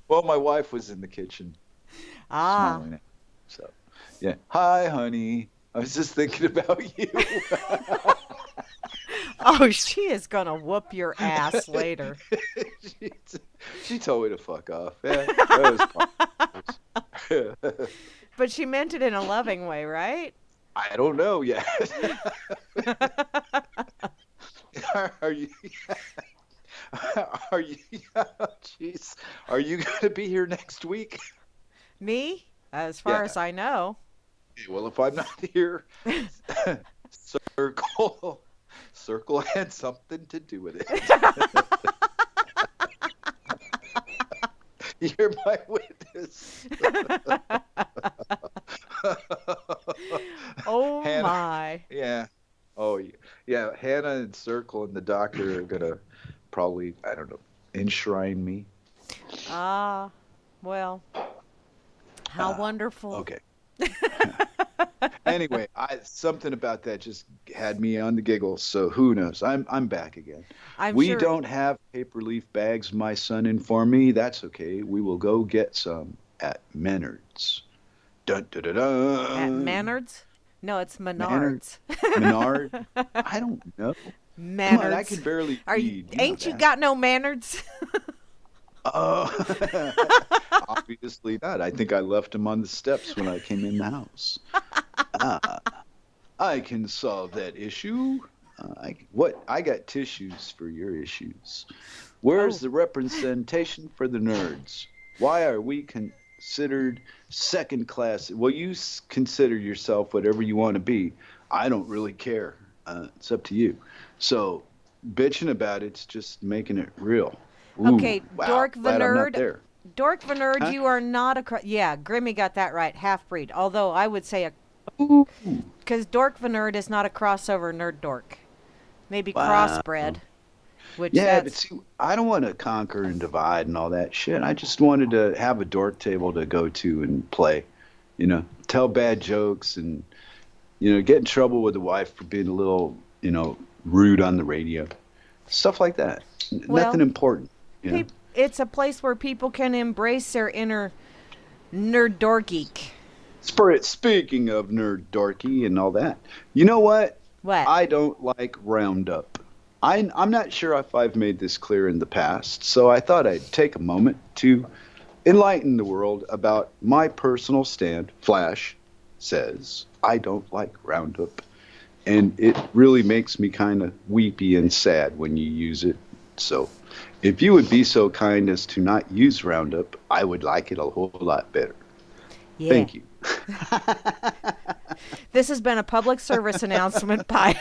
Well, my wife was in the kitchen ah. smiling at me. So, yeah. Hi, honey. I was just thinking about you. Oh, she is gonna whoop your ass later. she, she told me to fuck off. Yeah, that was fun. But she meant it in a loving way, right? I don't know yet. Are you? Are you? Jeez. Are you going to be here next week? Me? As far Yeah. as I know. Okay, well, if I'm not here, circle, circle had something to do with it. You're my witness. Oh Hannah, my. yeah. Oh, yeah. Hannah and Circle and the doctor are gonna probably, I don't know, enshrine me. Ah, well, how Uh, wonderful. okay. Anyway, I something about that just had me on the giggles. So who knows? I'm back again. I'm We sure don't have paper leaf bags, my son informed me. That's okay. We will go get some at Menards. Dun, dun, dun, at dun. Maynard's? No, it's Menard, Menards. Menard. I don't know. Come on, I Maynards. can barely read. You know Ain't you that. got no manners? Oh, obviously not. I think I left him on the steps when I came in the house. Ah, I can solve that issue. What? I got tissues for your issues. Where's Oh, the representation for the nerds? Why are we considered second class? Well, you consider yourself whatever you want to be. I don't really care. It's up to you. So, bitching about it's just making it real. Ooh, okay, wow. Dork the Glad I'm not Nerd. there. Dork the Nerd, Huh? you are not yeah, Grimmy got that right, half breed. Although I would say Ooh, because Dork the Nerd is not a crossover nerd dork. Maybe wow. crossbred, which Yeah, but that's see, I don't want to conquer and divide and all that shit. I just wanted to have a dork table to go to and play, tell bad jokes and, get in trouble with the wife for being a little, rude on the radio. Stuff like that. Nothing well, important, you know. it's a place where people can embrace their inner nerd dork geek. Speaking of nerd dorky and all that, you know what? What? I don't like Roundup. I'm not sure if I've made this clear in the past, so I thought I'd take a moment to enlighten the world about my personal stand. Flash says I don't like Roundup, and it really makes me kind of weepy and sad when you use it. So, if you would be so kind as to not use Roundup, I would like it a whole lot better. Yeah. Thank you. This has been a public service announcement by.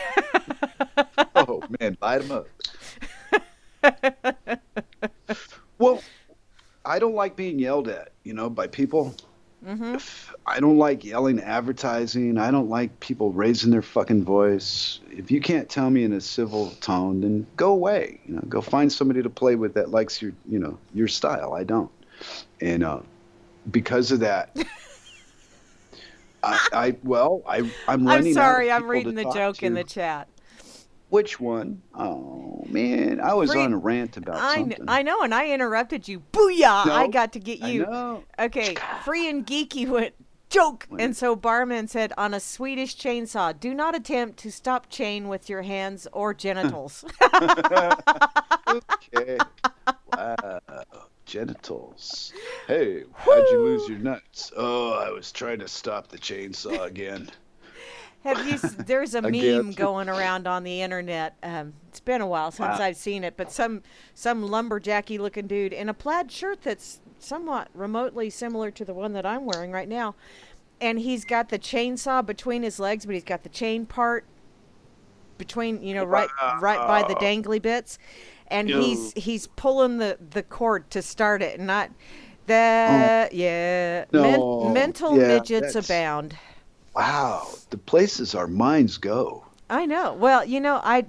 Oh man, light them up. Well, I don't like being yelled at, by people. hmm I don't like yelling advertising. I don't like people raising their fucking voice. If you can't tell me in a civil tone, then go away. Go find somebody to play with that likes your style. I don't. And because of that, I'm I'm running out sorry, of I'm people to reading the talk joke in to. the chat. Which one? Oh man, I was Free. on a rant about something. I know, and I interrupted you. Booyah! I No, got to get I you. know. Okay, free and geeky went joke, When and so barman said on a Swedish chainsaw, "Do not attempt to stop chain with your hands or genitals." okay. Wow. Genitals. Hey, how'd you lose Woo! your nuts? Oh, I was trying to stop the chainsaw again. There's a Again. meme going around on the internet. It's been a while since Wow. I've seen it, but some lumberjacky looking dude in a plaid shirt that's somewhat remotely similar to the one that I'm wearing right now. And he's got the chainsaw between his legs, but he's got the chain part between, right by the Wow. dangly bits, and Yo. he's pulling the cord to start it, and not Oh that. Yeah, no. mental Yeah, midgets that's abound. wow. The places our minds go. I know. Well, I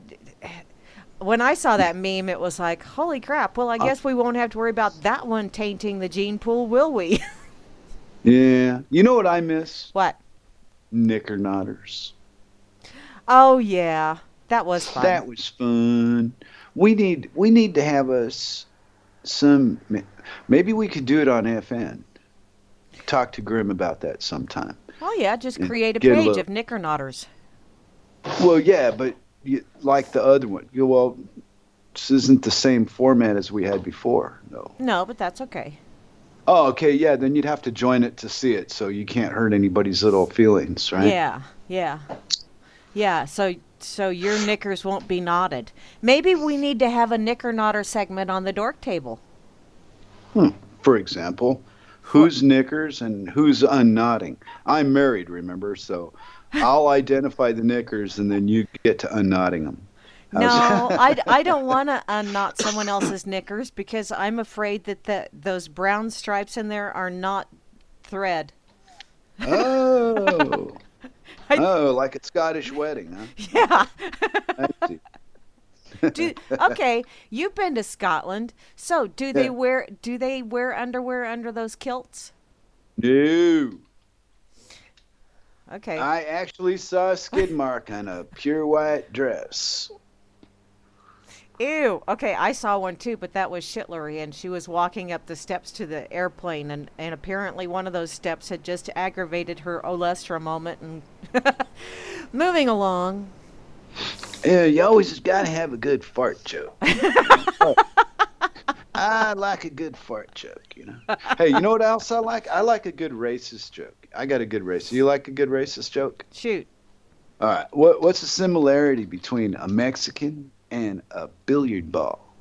when I saw that meme, it was like, holy crap. Well, I Uh, guess we won't have to worry about that one tainting the gene pool, will we? yeah. You know what I miss? What? Knickernockers. Oh yeah, that was fun. That was fun. We need to have us some. Maybe we could do it on FN. Talk to Grim about that sometime Oh yeah, just and create a get a page little. of knickernotters. Well, yeah, but like the other one. Well, this isn't the same format as we had before. No. No, but that's okay. Oh, okay. Yeah, then you'd have to join it to see it, so you can't hurt anybody's little feelings, right? Yeah, yeah. Yeah, so your knickers won't be knotted. Maybe we need to have a knicker knotter segment on the dork table. Hmm. For example, For who's knickers and who's unknotting? I'm married, remember? So I'll identify the knickers and then you get to unknotting them. How's No, that? I don't want to unknot someone else's knickers because I'm afraid that those brown stripes in there are not thread. Oh. I, Oh, like a Scottish wedding, huh? yeah. Okay. I see. Okay, you've been to Scotland. So, Yeah. do they wear underwear under those kilts? No. Okay. I actually saw a skid mark on a pure white dress. Ew. Okay, I saw one too, but that was Shitlery, and she was walking up the steps to the airplane, and apparently one of those steps had just aggravated her olestra moment, and moving along. Yeah, you always got to have a good fart joke. Oh, I like a good fart joke. Hey, you know what else I like? I like a good racist joke. I got a good racist. You like a good racist joke? Shoot. All right. What's the similarity between a Mexican and a billiard ball?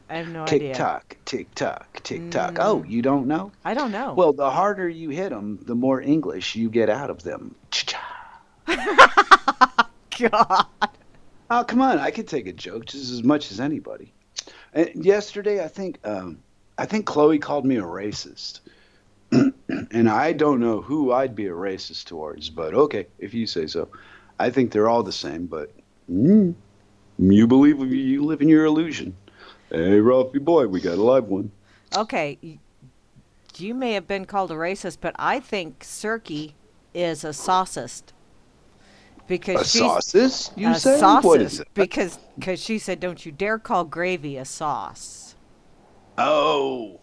I have no Tick idea. tock, tick tock, tick tock. Oh, Mm, you don't know? I don't know. Well, the harder you hit them, the more English you get out of them. Cha-cha. God. Oh, come on! I could take a joke just as much as anybody. And yesterday, I think Chloe called me a racist, and I don't know who I'd be a racist towards, but okay, if you say so. I think they're all the same, but mm, you believe you live in your illusion. Hey, Ralphie boy, we got a live one. Okay, you may have been called a racist, but I think Cirque is a saucist A because she's saucist, a you say? What is saucist it? because she said, "Don't you dare call gravy a sauce." Oh,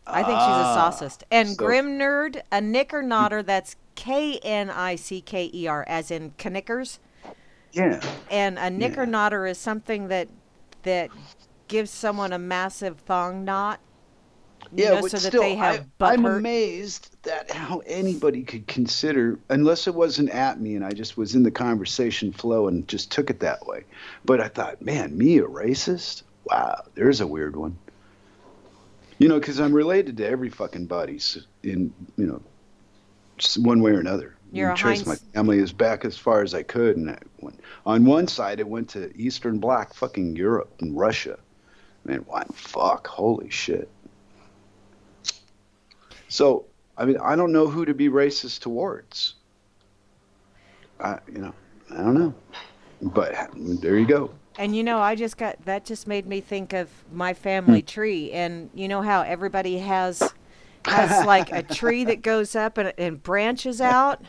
I think she's a ah, saucist. And so Grim Nerd, a knicker knotter, that's Knicker, as in knickers. yeah, And a knicker yeah. knotter is something that gives someone a massive thong knot, Yeah, but so that they still, have butt I'm hurt. amazed that how anybody could consider, unless it wasn't at me and I just was in the conversation flow and just took it that way. But I thought, man, me a racist? Wow, there's a weird one. Because I'm related to every fucking body in, just one way or another. You're a Trace my Heinz. family as back as far as I could, and on one side it went to Eastern Bloc, fucking Europe and Russia. Man, what fuck? Holy shit. So, I mean, I don't know who to be racist towards. I don't know. But there you go. And I just got that just made me think of my Hmm. family tree, and you know how everybody has like a tree that goes up and branches out.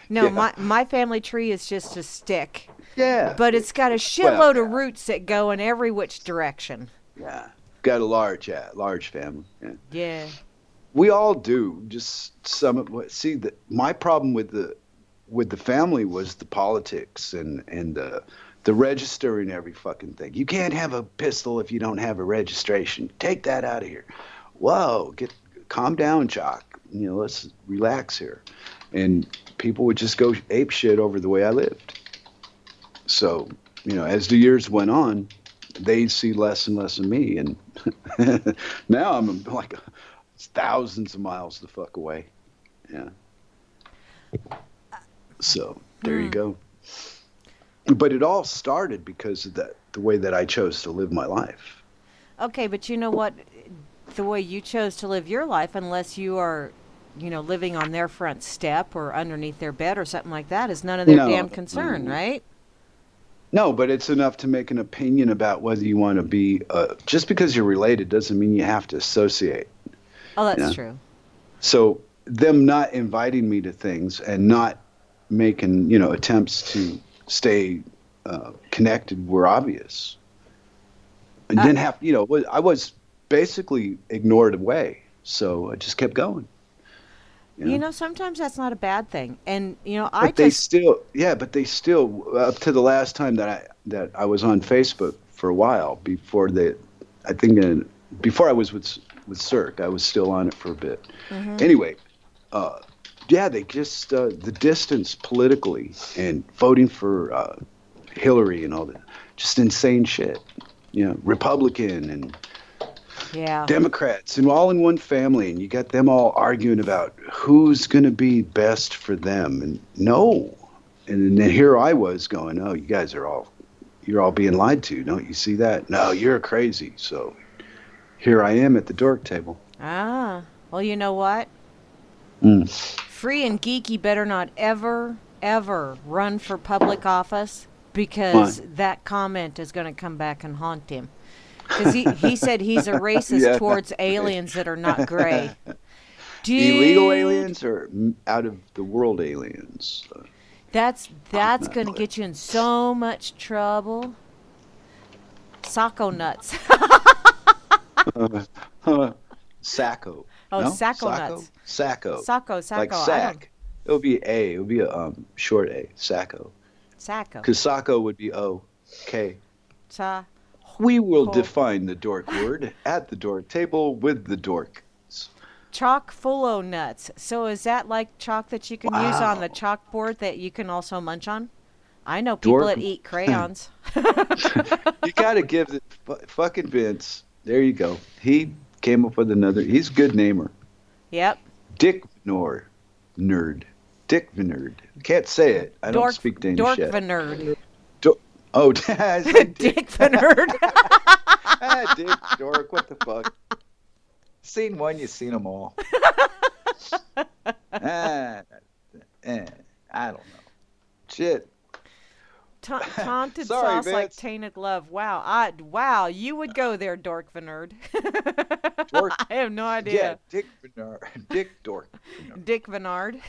No, Yeah. my family tree is just a stick, Yeah. but it's got a Well, shitload of yeah. roots that go in every which direction. Yeah. Got a large family. Yeah. Yeah. We all do. Just some of what. See, my problem with the family was the politics and the register and every fucking thing. You can't have a pistol if you don't have a registration. Take that out of here. Whoa, calm down, Jock. Let's relax here. And people would just go ape shit over the way I lived. So as the years went on, they see less and less of me, and now I'm like thousands of miles the fuck away. Yeah. So there you Hmm. go. But it all started because of the way that I chose to live my life. Okay, but you know what? The way you chose to live your life, unless you are, living on their front step or underneath their bed or something like that, is none of their No, damn concern, no, right? no, but it's enough to make an opinion about whether you want to be. Just because you're related doesn't mean you have to associate. Oh, You that's know. true. So them not inviting me to things and not making attempts to stay connected were obvious. And Uh, didn't have I was basically ignored away, so I just kept going. You know. sometimes that's not a bad thing. And, I But they just, still, yeah, but they still, up to the last time that I was on Facebook for a while before I think before I was with Cirque, I was still on it for a bit. hmm Anyway, uh, yeah, they just the distance politically and voting for Hillary and all that, just insane shit. Republican and yeah. Democrats and all in one family, and you got them all arguing about who's going to be best for them. And no, and then here I was going, "Oh, you're all being lied to. Don't you see that? No, you're crazy." So here I am at the dork table. Ah, well, you know what? Mm. Free and Geeky better not ever, ever run for public office Why? because that comment is going to come back and haunt him. Because he said he's a racist Yeah. towards aliens that are not gray. Illegal Dude, aliens or out of the world aliens? that's Not going to clear. get you in so much trouble. Sacco nuts. Sacco. Oh, No? sacco Sacco? nuts. Sacco. Like Sacco. I don't. sack. It would be A. It would be a short A. Sacco. Sacco. Because Sacco would be O. K. Sa. We will Ko. define the dork word at the dork table with the dork. Chock full o' nuts. So is that like chalk that you can use on the Wow. chalkboard that you can also munch on? I know people Dork. that eat crayons. You got to give the fucking Vince. There you go. He came up with another. He's a good namer. Yep. Dick Venor. Nerd. Dick Venerd. Can't say it. I don't Dork speak Danish Dork yet. Venerd. Oh, I said Dick. Dick Venerd. Dick, dork, what the fuck? Seen one, you seen them all. Ah, I don't know. Shit. Taunted Sorry, sauce like Vince. tainted love. Wow, you would go there, Dork Venerd. Dork. I have no Yeah, idea. Dick Venard. Dick Dork. Dick Venard.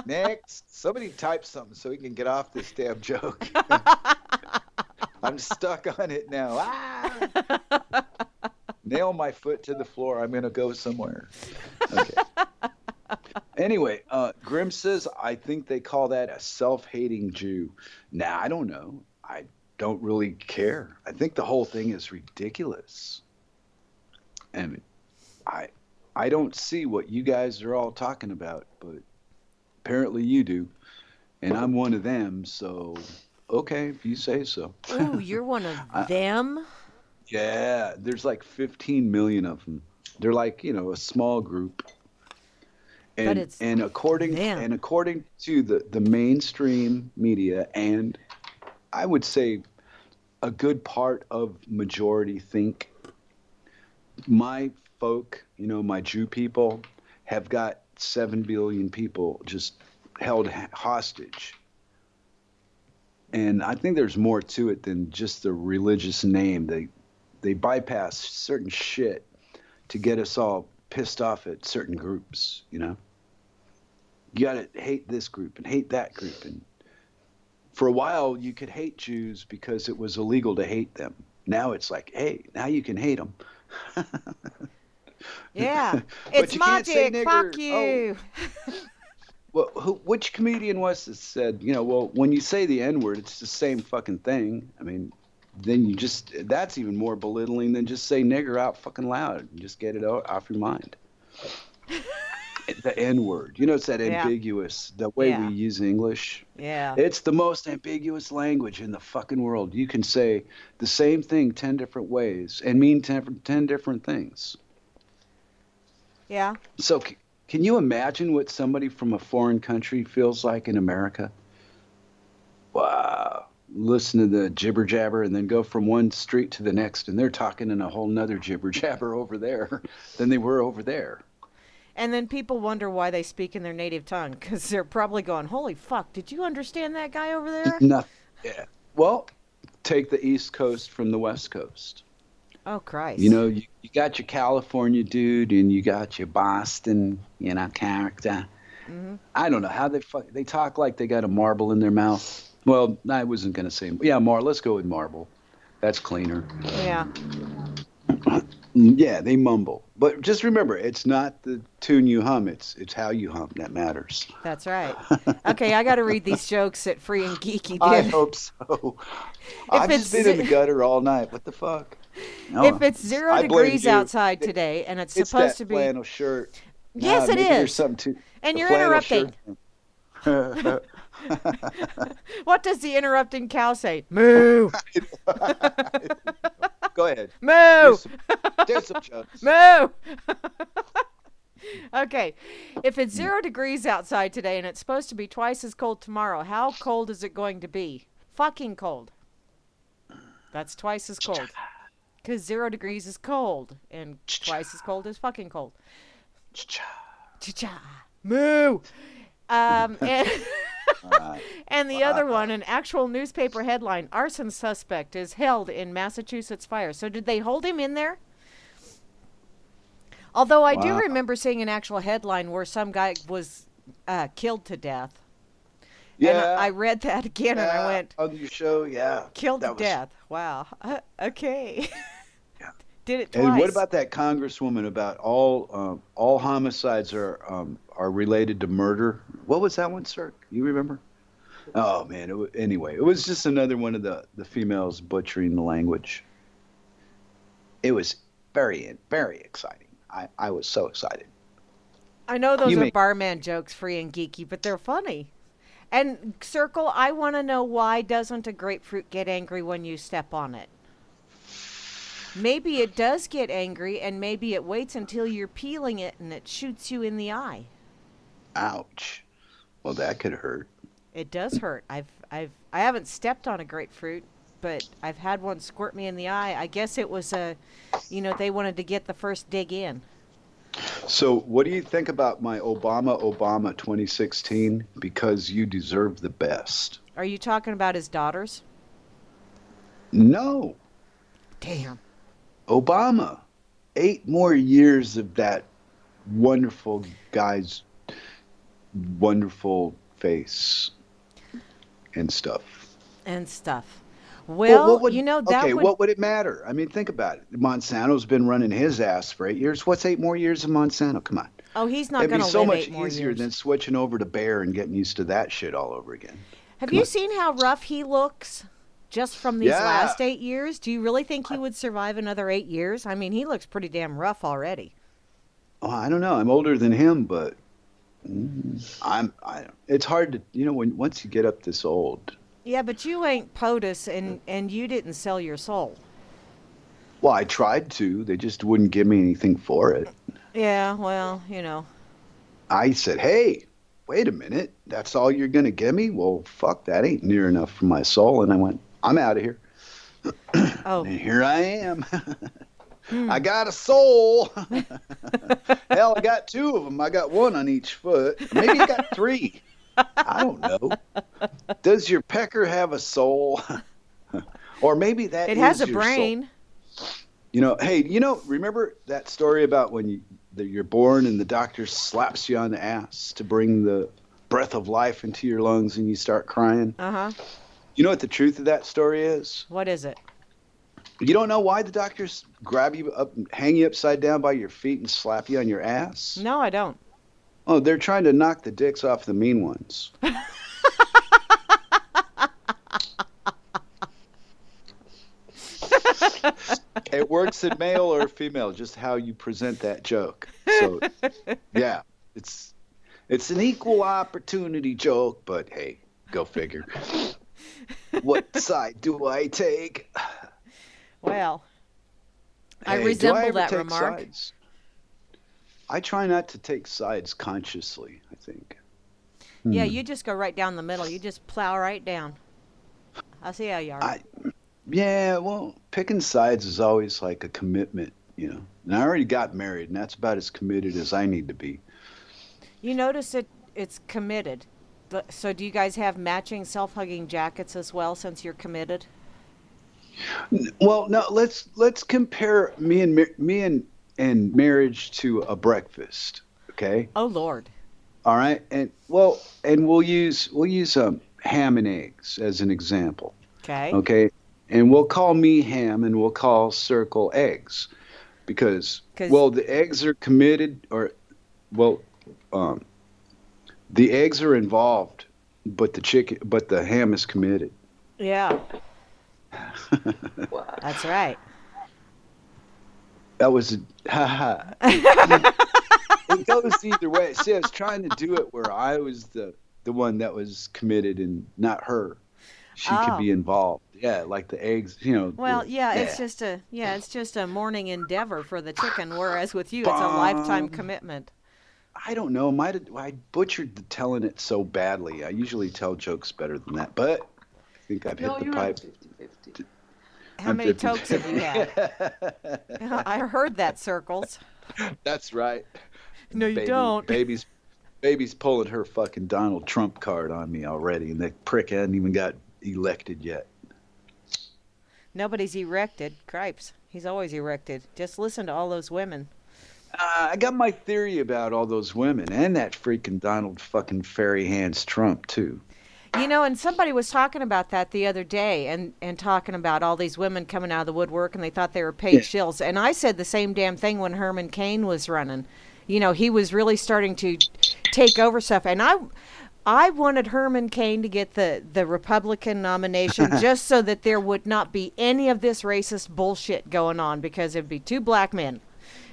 Next, somebody type something so we can get off this damn joke. I'm stuck on it now. Ah! Nail my foot to the floor. I'm gonna go somewhere. Okay. Anyway, Grimm says, I think they call that a self-hating Jew. Nah, I don't know. I don't really care. I think the whole thing is ridiculous. And I I don't see what you guys are all talking about, but apparently you do. And I'm one of them, so okay, if you say so. Ooh, you're one of I, them? yeah, there's like 15 million of them. They're like, a small group. But And it's and according them. and according to the mainstream media, and I would say a good part of majority think my folk, my Jew people, have got 7 billion people just held hostage. And I think there's more to it than just the religious name. They bypass certain shit to get us all pissed off at certain groups. You got to hate this group and hate that group. And for a while, you could hate Jews because it was illegal to hate them. Now it's like, hey, now you can hate them. Yeah. But It's you can't say magic. Fuck nigger. Oh, you. well, which comedian was that said, well, when you say the N word, it's the same fucking thing. I mean, then that's even more belittling than just say nigger out fucking loud and just get it off your mind. The N word. You know, it's that Yeah. ambiguous, the way we Yeah. use English. Yeah. It's the most ambiguous language in the fucking world. You can say the same thing 10 different ways and mean 10 different things. Yeah. So, can you imagine what somebody from a foreign country feels like in America? Wow. Listen to the jibber jabber and then go from one street to the next, and they're talking in a whole nother jibber jabber over there than they were over there. And then people wonder why they speak in their native tongue because they're probably going, "Holy fuck! Did you understand that guy over there?" Nothing. Yeah. Well, take the East Coast from the West Coast. Oh You Christ! know, you got your California dude and you got your Boston, character. Hmm. I don't know how they talk like they got a marble in their mouth. Well, I wasn't gonna say, yeah, let's go with marble. That's cleaner. Yeah. Yeah, they mumble. But just remember, it's not the tune you hum, it's how you hum that matters. That's right. Okay, I got to read these jokes that Free and Geeky I did. hope so. If I've just it's been in the gutter all night. What the fuck? if it's zero I blame degrees you. outside today and it's It's supposed that to be, flannel shirt. yes, it maybe there's is. something to And the you're flannel interrupting. shirt. What does the interrupting cow say? Moo, Go ahead. moo, Do some jokes. moo. Okay, if it's 0 degrees outside today and it's supposed to be twice as cold tomorrow, how cold is it going to be? Fucking cold. That's twice as cold. Because 0 degrees is cold, and twice as cold is fucking cold. Cha-cha. Moo. And, and the other one, an actual newspaper headline: arson suspect is held in Massachusetts fire. So did they hold him in there? Although I do Wow. remember seeing an actual headline where some guy was killed to death. And Yeah. I read that again and I went, on your show, yeah. killed to That was- death. Wow. Okay. Yeah. Did it twice. And what about that congresswoman about all homicides are related to murder? What was that one, sir? You remember? Oh man, anyway, it was just another one of the females butchering the language. It was very very exciting. I was so excited. I know those You are may- barman jokes, Free and Geeky, but they're funny. And Circle, I want to know, why doesn't a grapefruit get angry when you step on it? Maybe it does get angry, and maybe it waits until you're peeling it and it shoots you in the eye. Ouch. Well, that could hurt. It does hurt. I haven't stepped on a grapefruit, but I've had one squirt me in the eye. I guess it was they wanted to get the first dig in. So, what do you think about my Obama 2016? Because you deserve the best. Are you talking about his daughters? No, Damn. Obama. 8 more years of that wonderful guy's wonderful face and stuff. And stuff. Well, that okay, would. what would it matter? I mean, think about it. Monsanto's been running his ass for 8 years. What's 8 more years of Monsanto? Come on. Oh, he's not It'd going be to so live much 8 more easier years. than switching over to Bayer and getting used to that shit all over again. Have Come you on. seen how rough he looks just from these Yeah. last 8 years? Do you really think he would survive another 8 years? I mean, he looks pretty damn rough already. Oh, I don't know. I'm older than him, but it's hard to, once you get up this old. Yeah, but you ain't POTUS, and you didn't sell your soul. Well, I tried to. They just wouldn't give me anything for it. Yeah, well, I said, hey, wait a minute. That's all you're going to give me? Well, fuck, that ain't near enough for my soul. And I went, I'm out of here. Oh, And here I am. I got a soul. Hell, I got 2 of them. I got 1 on each foot. Maybe I got 3. I don't know. Does your pecker have a soul? Or maybe that it is has a your soul. brain. Hey, remember that story about when you're born and the doctor slaps you on the ass to bring the breath of life into your lungs and you start crying? Uh-huh. You know what the truth of that story is? What is it? You don't know why the doctors grab you up, hang you upside down by your feet and slap you on your ass? No, I don't. Oh, they're trying to knock the dicks off the mean ones. It works in male or female, just how you present that joke. So, yeah. It's it's an equal opportunity joke, but hey, go figure. What side do I take? Well, I Hey, do I resemble ever that take remark. sides? I try not to take sides consciously, I think. Yeah, Hmm. you just go right down the middle. You just plow right down. I see how you are. I Yeah, well, picking sides is always like a commitment, you know. And I already got married, and that's about as committed as I need to be. You notice it's committed. So do you guys have matching self-hugging jackets as well since you're committed? Well, no, let's compare me and marriage to a breakfast, okay? Oh Lord. All right, and we'll use ham and eggs as an example, Okay. okay? And we'll call me ham, and we'll call circle eggs because Cuz well, the eggs are committed, or well, um, the eggs are involved, but the ham is committed. yeah, Wow. that's right. That was haha. It goes either way. See, I was trying to do it where I was the one that was committed and not her. She could Oh. be involved. Yeah, like the eggs, Well, yeah, yeah. it's just a morning endeavor for the chicken, whereas with you it's a lifetime Um, commitment. I don't know. I butchered the telling it so badly. I usually tell jokes better than that, but I think I've hit No, the you're at pipe. 50-50. How I'm many 50. tokes have you had? I heard that, Circles. That's right. No, you Baby, don't. baby's pulling her fucking Donald Trump card on me already, and that prick hadn't even got elected yet. Nobody's erected. Cripes. He's always erected. Just listen to all those women. I got my theory about all those women and that freaking Donald fucking fairy hands Trump too. You know, and somebody was talking about that the other day and talking about all these women coming out of the woodwork and they thought they were paid Yeah. shills. And I said the same damn thing when Herman Cain was running. You know, he was really starting to take over stuff. And I wanted Herman Cain to get the Republican nomination just so that there would not be any of this racist bullshit going on because it'd be two black men.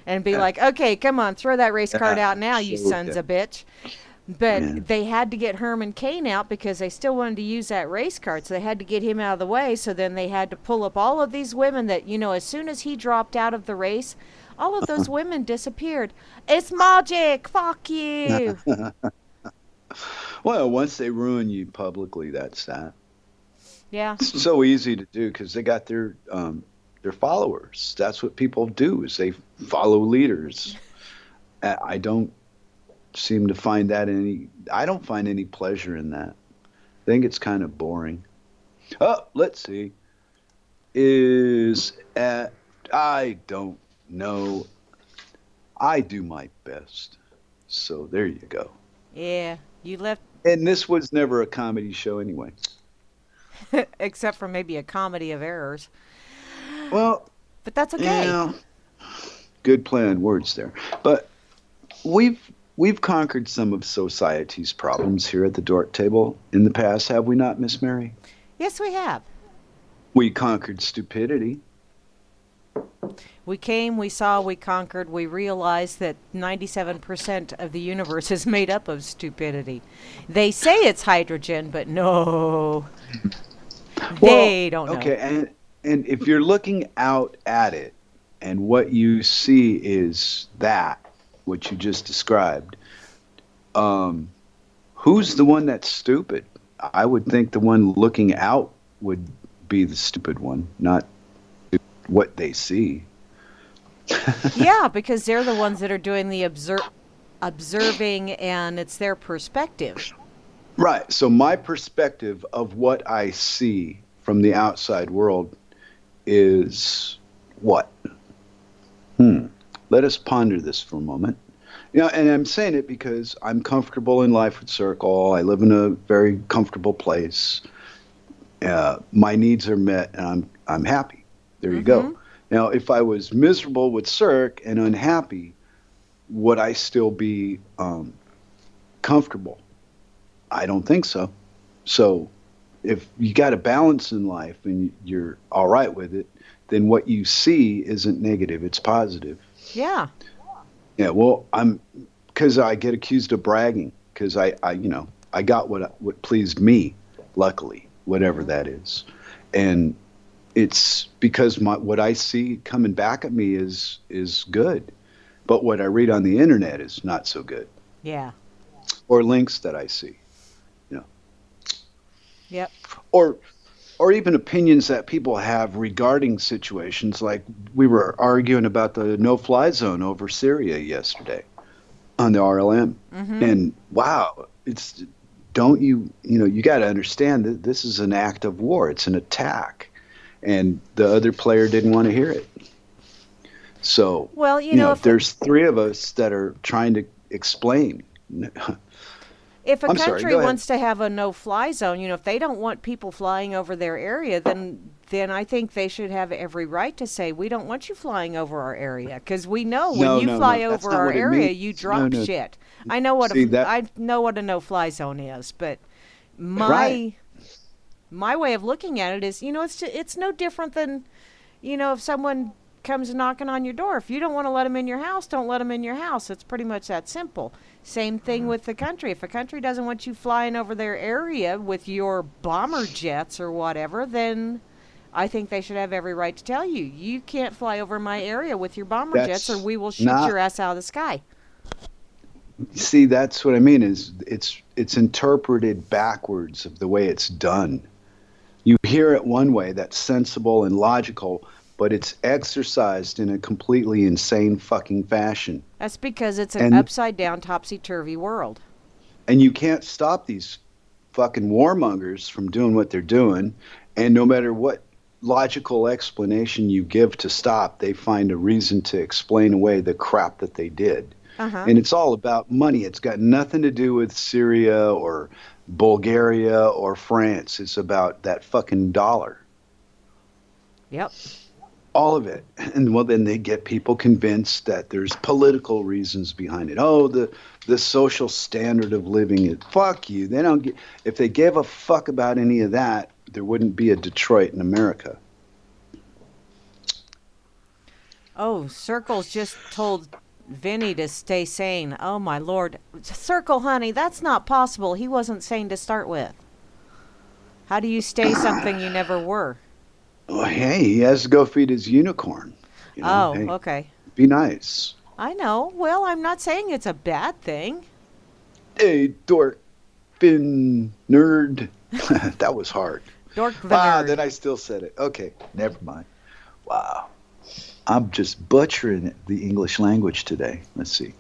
And be like, okay, come on, throw that race card out now, you So sons of bitch. But yeah. they had to get Herman Cain out because they still wanted to use that race card. So they had to get him out of the way. So then they had to pull up all of these women that, you know, as soon as he dropped out of the race, all of those women disappeared. It's magic. Fuck you. Well, once they ruin you publicly, that's that. Yeah. It's so easy to do because they got their followers. That's what people do is they follow leaders. I don't seem to find that any. I don't find any pleasure in that. I think it's kind of boring. Oh, let's see. Is at I don't know. I do my best. So there you go. Yeah. You left, And this was never a comedy show anyway. except for maybe a comedy of errors. Well, But that's okay. yeah, good play on words there. But we've conquered some of society's problems here at the Dork Table in the past, have we not, Miss Mary? Yes, we have. We conquered stupidity. We came, we saw, we conquered, we realized that 97% of the universe is made up of stupidity. They say it's hydrogen, but no, Well, they don't know. okay, and if you're looking out at it and what you see is that what you just described, um, who's the one that's stupid? I would think the one looking out would be the stupid one, not what they see. Yeah, because they're the ones that are doing the observing and it's their perspective. Right. So my perspective of what I see from the outside world is what? Hmm. Let us ponder this for a moment. You know, and I'm saying it because I'm comfortable in life with Circle. I live in a very comfortable place. My needs are met, and I'm happy. There you Mm-hmm. go. Now, if I was miserable with Cirque and unhappy, would I still be comfortable? I don't think so. So, if you got a balance in life and you're all right with it, then what you see isn't negative; it's positive. Yeah. Yeah. Well, I'm because I get accused of bragging because I got what pleased me, luckily, whatever that is, and it's because what I see coming back at me is good, but what I read on the internet is not so good, Yeah. or links that I see, you know, Yep. or or even opinions that people have regarding situations like we were arguing about the no-fly zone over Syria yesterday on the RLM. Mm-hmm. And wow, it's don't you got to understand that this is an act of war. It's an attack. And the other player didn't want to hear it. So, Well, you know, there's three of us that are trying to explain. if a I'm sorry, country go ahead. wants to have a no-fly zone, if they don't want people flying over their area, then I think they should have every right to say we don't want you flying over our area, because we know when No, you no, fly no. That's over not our what it area, means. you No, drop no. shit. See that? I know what a no-fly zone is, but Right. my way of looking at it is, it's no different than, if someone comes knocking on your door. If you don't want to let them in your house, don't let them in your house. It's pretty much that simple. Same thing with the country. If a country doesn't want you flying over their area with your bomber jets or whatever, then I think they should have every right to tell you, you can't fly over my area with your bomber jets or That's we will shoot not your ass out of the sky. See, that's what I mean is it's interpreted backwards of the way it's done. You hear it one way that's sensible and logical, but it's exercised in a completely insane fucking fashion. That's because it's an And upside down, topsy-turvy world. and you can't stop these fucking warmongers from doing what they're doing, and no matter what logical explanation you give to stop, they find a reason to explain away the crap that they did. Uh-huh. And it's all about money. It's got nothing to do with Syria or Bulgaria or France. It's about that fucking dollar. Yep. All of it. And well, then they get people convinced that there's political reasons behind it. Oh, the social standard of living is fuck you. They don't get, if they gave a fuck about any of that, there wouldn't be a Detroit in America. Oh, Circle's just told Vinny to stay sane. Oh my lord. Circle, honey, that's not possible. He wasn't sane to start with. How do you stay something you never were? Well, hey, he has to go feed his unicorn. Oh, Hey, okay. be nice. I know. Well, I'm not saying it's a bad thing. Hey, dork, fin, nerd. That was hard. Dork the nerd. Then I still said it. Okay, never mind. Wow. I'm just butchering the English language today. Let's see.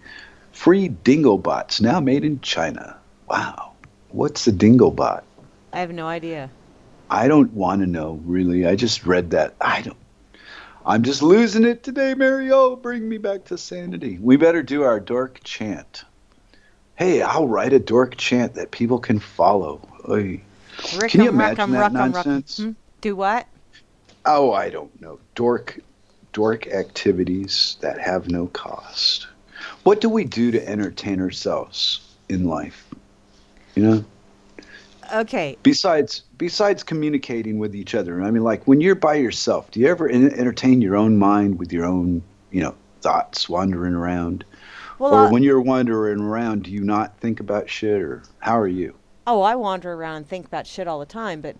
Free dingo bots now made in China. Wow. What's a dingo bot? I have no idea. I don't want to know, really. I just read that. I'm just losing it today, Mario. Bring me back to sanity. We better do our dork chant. Hey, I'll write a dork chant that people can follow. Oy. Can you imagine that nonsense? Do what? Oh, I don't know. Dork activities that have no cost. What do we do to entertain ourselves in life? Okay. Besides communicating with each other. I mean, like when you're by yourself, do you ever entertain your own mind with your own, thoughts wandering around? Well, or when you're wandering around, do you not think about shit, or how are you? Oh, I wander around and think about shit all the time, but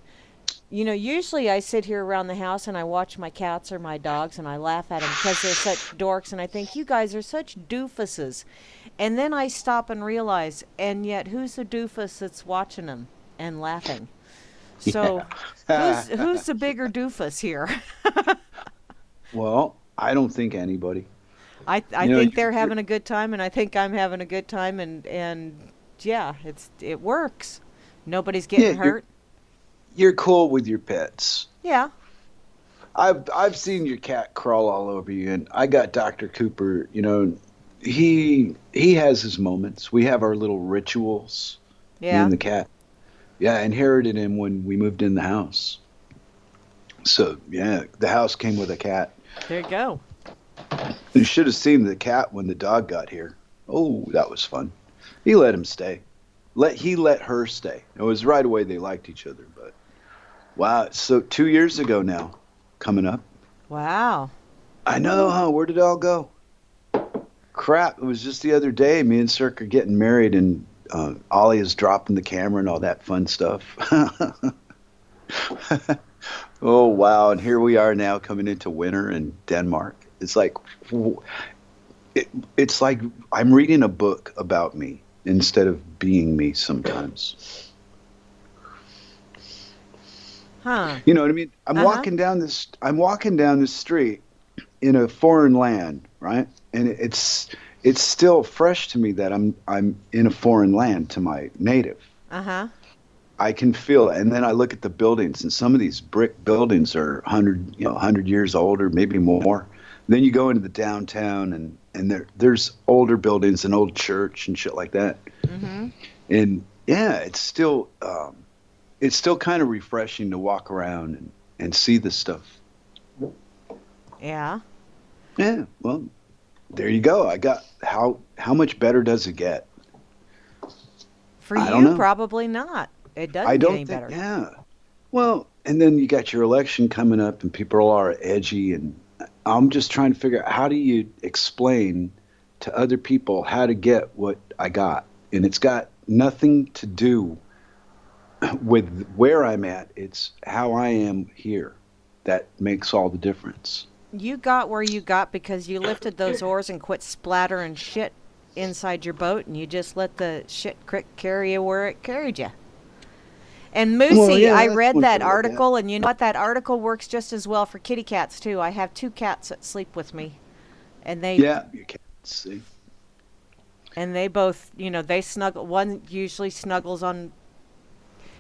usually I sit here around the house and I watch my cats or my dogs and I laugh at them because they're such dorks, and I think you guys are such doofuses. And then I stop and realize, and yet who's the doofus that's watching them and laughing? So who's the bigger doofus here? Well, I don't think anybody. I think they're having a good time, and I think I'm having a good time, and yeah, it works. Nobody's getting hurt. You're cool with your pets. Yeah. I've seen your cat crawl all over you, and I got Dr. Cooper. He has his moments. We have our little rituals. Yeah. Me and the cat. Yeah, I inherited him when we moved in the house. So yeah, the house came with a cat. There you go. You should have seen the cat when the dog got here. Oh, that was fun. He let him stay. He let her stay. It was right away they liked each other, but wow, so 2 years ago now, coming up. Wow. I know, huh? Where did it all go? crap. It was just the other day. Me and Cirque are getting married, and Ollie is dropping the camera and all that fun stuff. Oh, wow. And here we are now coming into winter in Denmark. It's like, it's like I'm reading a book about me instead of being me sometimes. Huh. You know what I mean? Uh-huh. I'm walking down this street in a foreign land, right? And it's still fresh to me that I'm in a foreign land to my native. Uh-huh. I can feel it. And then I look at the buildings, and some of these brick buildings are 100 years old or maybe more. Then you go into the downtown, and there's older buildings, an old church and shit like that. Mm-hmm. And yeah, it's still kind of refreshing to walk around and see this stuff. Yeah. Yeah, well, there you go. I got how much better does it get? For I don't you, know. probably not. It doesn't I get don't any think, better. yeah. Well, and then you got your election coming up, and people are edgy, and I'm just trying to figure out how do you explain to other people how to get what I got, and it's got nothing to do with where I'm at. It's how I am here that makes all the difference. You got where you got because you lifted those oars and quit splattering shit inside your boat, and you just let the shit crick carry you where it carried you. And Well, Moosey, yeah, I that's read one way that to look at it. article, and you know what? That article works just as well for kitty cats too. I have two cats that sleep with me, and Yeah, you can't see. they both, they snuggle. One usually snuggles on.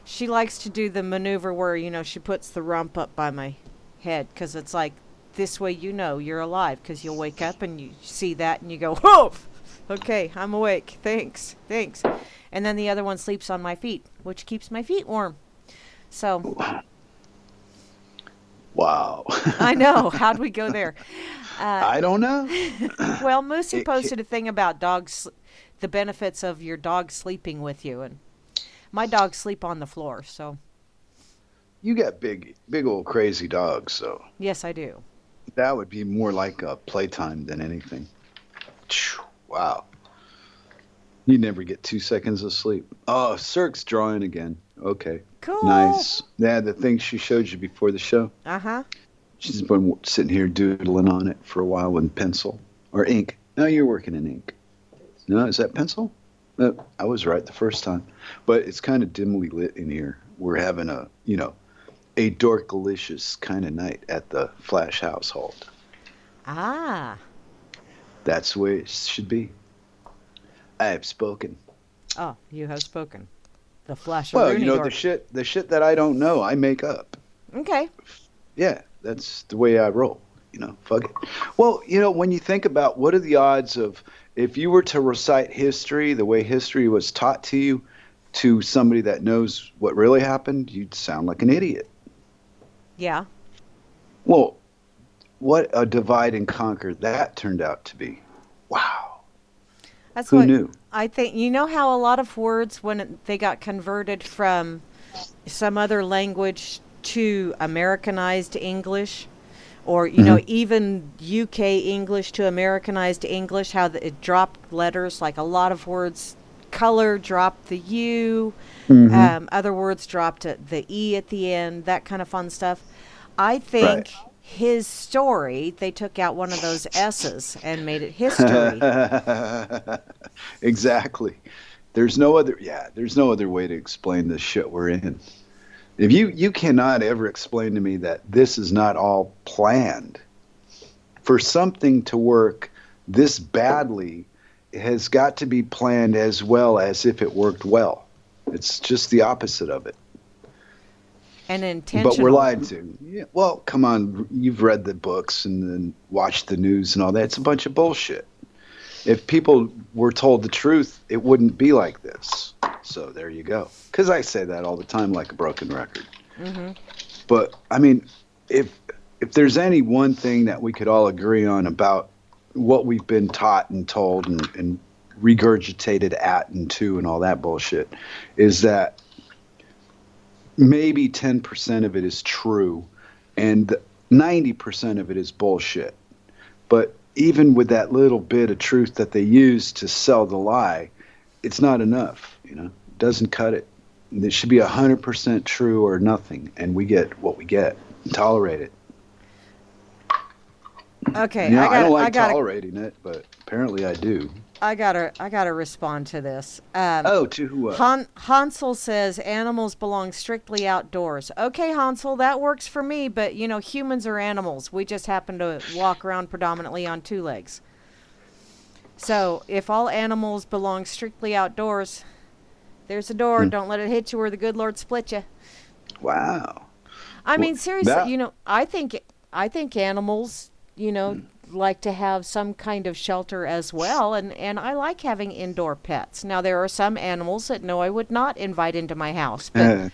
She likes to do the maneuver where she puts the rump up by my head because it's like this way you're alive because you'll wake up and you see that and you go, whoa, okay, I'm awake. Thanks. And then the other one sleeps on my feet, which keeps my feet warm. So Wow. I know. How'd we go there? Uh, I don't know. well, Moosey It, ca- posted a thing about dogs, the benefits of your dog sleeping with you. And my dogs sleep on the floor. So, you got big old crazy dogs, so yes, I do. that would be more like a playtime than anything. Phew, wow. You never get 2 seconds of sleep. Oh, Cirque's drawing again. Okay. Cool. Nice. Yeah, the thing she showed you before the show. Uh huh. She's been sitting here doodling on it for a while with pencil or ink. No, you're working in ink. No, is that pencil? No, I was right the first time. But it's kind of dimly lit in here. We're having a dorkalicious kind of night at the Flash household. Ah. That's the way it should be. I have spoken. Oh, you have spoken. The flash of Well, Rooney the Dork. shit that I don't know, I make up. Okay. Yeah, that's the way I roll. Fuck it. Well, when you think about what are the odds of if you were to recite history the way history was taught to you to somebody that knows what really happened, you'd sound like an idiot. Yeah. Well, what a divide and conquer that turned out to be. Wow. That's Who what knew? I think. You know how a lot of words, when they got converted from some other language to Americanized English, or Hmm. even UK English to Americanized English, how it dropped letters. Like a lot of words, color dropped the U, Hmm. other words dropped the E at the end. That kind of fun stuff. I Right. think his story, they took out one of those S's and made it history. Exactly. There's no other way to explain this shit we're in. If you cannot ever explain to me that this is not all planned for something to work this badly, it has got to be planned as well as if it worked well. It's just the opposite of it. And But we're intentional. lied to. Yeah, well, come on. You've read the books and then watched the news and all that. It's a bunch of bullshit. If people were told the truth, it wouldn't be like this. So there you go. Because I say that all the time like a broken record. Hmm. But I mean, if there's any one thing that we could all agree on about what we've been taught and told and regurgitated at and to and all that bullshit, is that maybe 10% of it is true and 90% of it is bullshit. But even with that little bit of truth that they use to sell the lie, it's not enough. It doesn't cut it. It should be 100% true or nothing, and we get what we get. Tolerate it. Okay, I don't like tolerating it, but apparently I do. I gotta respond to this. To who? Hansel says animals belong strictly outdoors. Okay, Hansel, that works for me, but humans are animals. We just happen to walk around predominantly on two legs. So if all animals belong strictly outdoors, there's a door. Don't let it hit you, or the good Lord split you. Wow. I mean, seriously, I think animals, like to have some kind of shelter as well, and I like having indoor pets. Now there are some animals that no, I would not invite into my house, but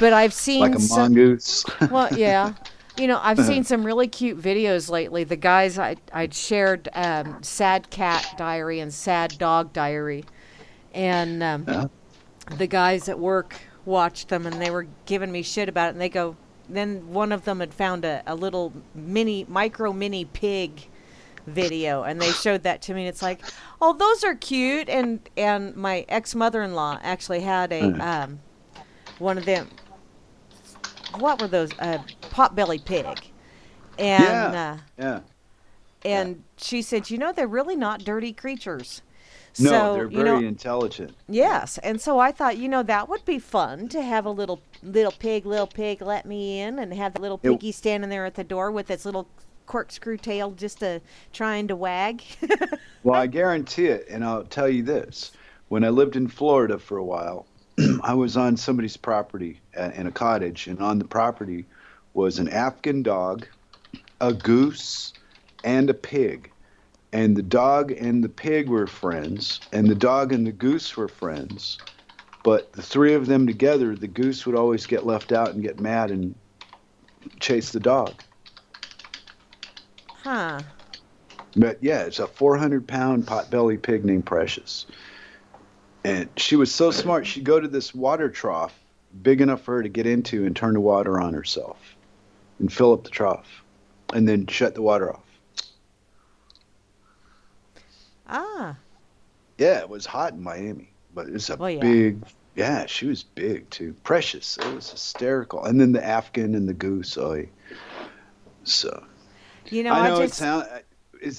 I've seen like a mongoose. Well, yeah, I've seen some really cute videos lately. The guys I'd shared sad cat diary and sad dog diary, and the guys at work watched them and they were giving me shit about it, and they go. Then one of them had found a little mini pig video, and they showed that to me, and it's like, oh, those are cute. And my ex-mother-in-law actually had a one of them. What were those? Potbelly pig. And and she said, they're really not dirty creatures. No, so, they're very intelligent. Yes, and so I thought, that would be fun to have a little pig, let me in, and have the little piggy standing there at the door with its little corkscrew tail just trying to wag. Well, I guarantee it, and I'll tell you this. When I lived in Florida for a while, I was on somebody's property in a cottage, and on the property was an Afghan dog, a goose, and a pig. And the dog and the pig were friends, and the dog and the goose were friends. But the three of them together, the goose would always get left out and get mad and chase the dog. Huh. But yeah, it's a 400-pound potbelly pig named Precious. And she was so smart, she'd go to this water trough big enough for her to get into and turn the water on herself and fill up the trough and then shut the water off. Ah. Yeah, it was hot in Miami, but it's a big, she was big too. Precious. It was hysterical. And then the Afghan and the goose. So, I know it's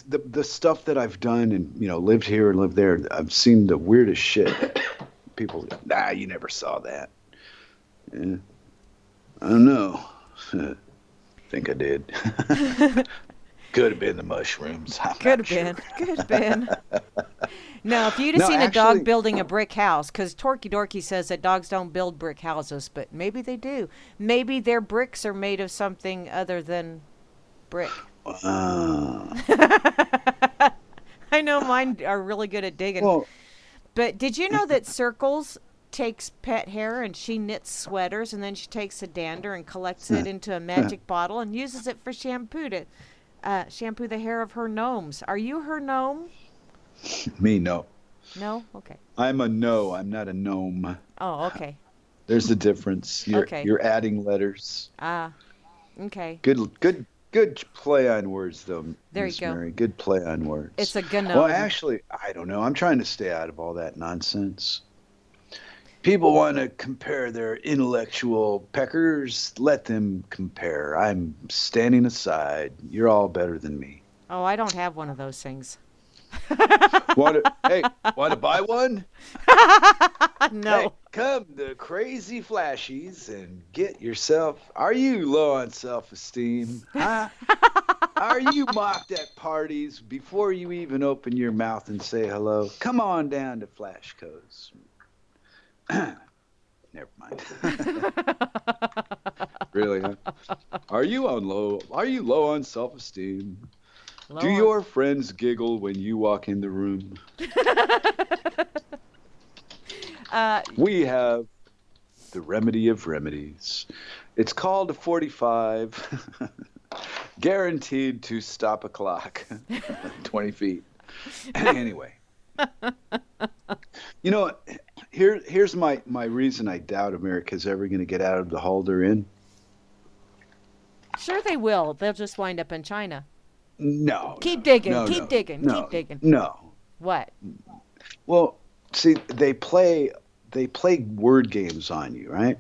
the stuff that I've done and, lived here and lived there. I've seen the weirdest shit. People go, nah, you never saw that. Yeah. I don't know. I think I did. Could have been the mushrooms. Could have been. Now, if you'd have seen a dog building a brick house, because Torky Dorky says that dogs don't build brick houses, but maybe they do. Maybe their bricks are made of something other than brick. I know mine are really good at digging. Well, but did you know that Circles takes pet hair and she knits sweaters, and then she takes a dander and collects it into a magic bottle and uses it for shampoo to shampoo the hair of her gnomes. Are you her gnome? Me, no. No? Okay. I'm a no. I'm not a gnome. Oh, okay. There's a difference. You're adding letters. Okay. Good play on words, though. There Miss you go. Mary. Good play on words. It's a gnome. Well, actually, I don't know. I'm trying to stay out of all that nonsense. People want to compare their intellectual peckers. Let them compare. I'm standing aside. You're all better than me. Oh, I don't have one of those things. Want to buy one? No. Hey, come to Crazy Flashies and get yourself. Are you low on self-esteem? Huh? Are you mocked at parties before you even open your mouth and say hello? Come on down to Flashco's. Never mind. Really, huh? Are you low on self-esteem? Do your friends giggle when you walk in the room? We have the remedy of remedies. It's called a 45, guaranteed to stop a clock 20 feet. Anyway. Here's my reason I doubt America's ever going to get out of the hole they're in. Sure they will. They'll just wind up in China. No, Keep digging, no, keep no, digging, keep no, digging. no. What? Well, see, they play word games on you, right?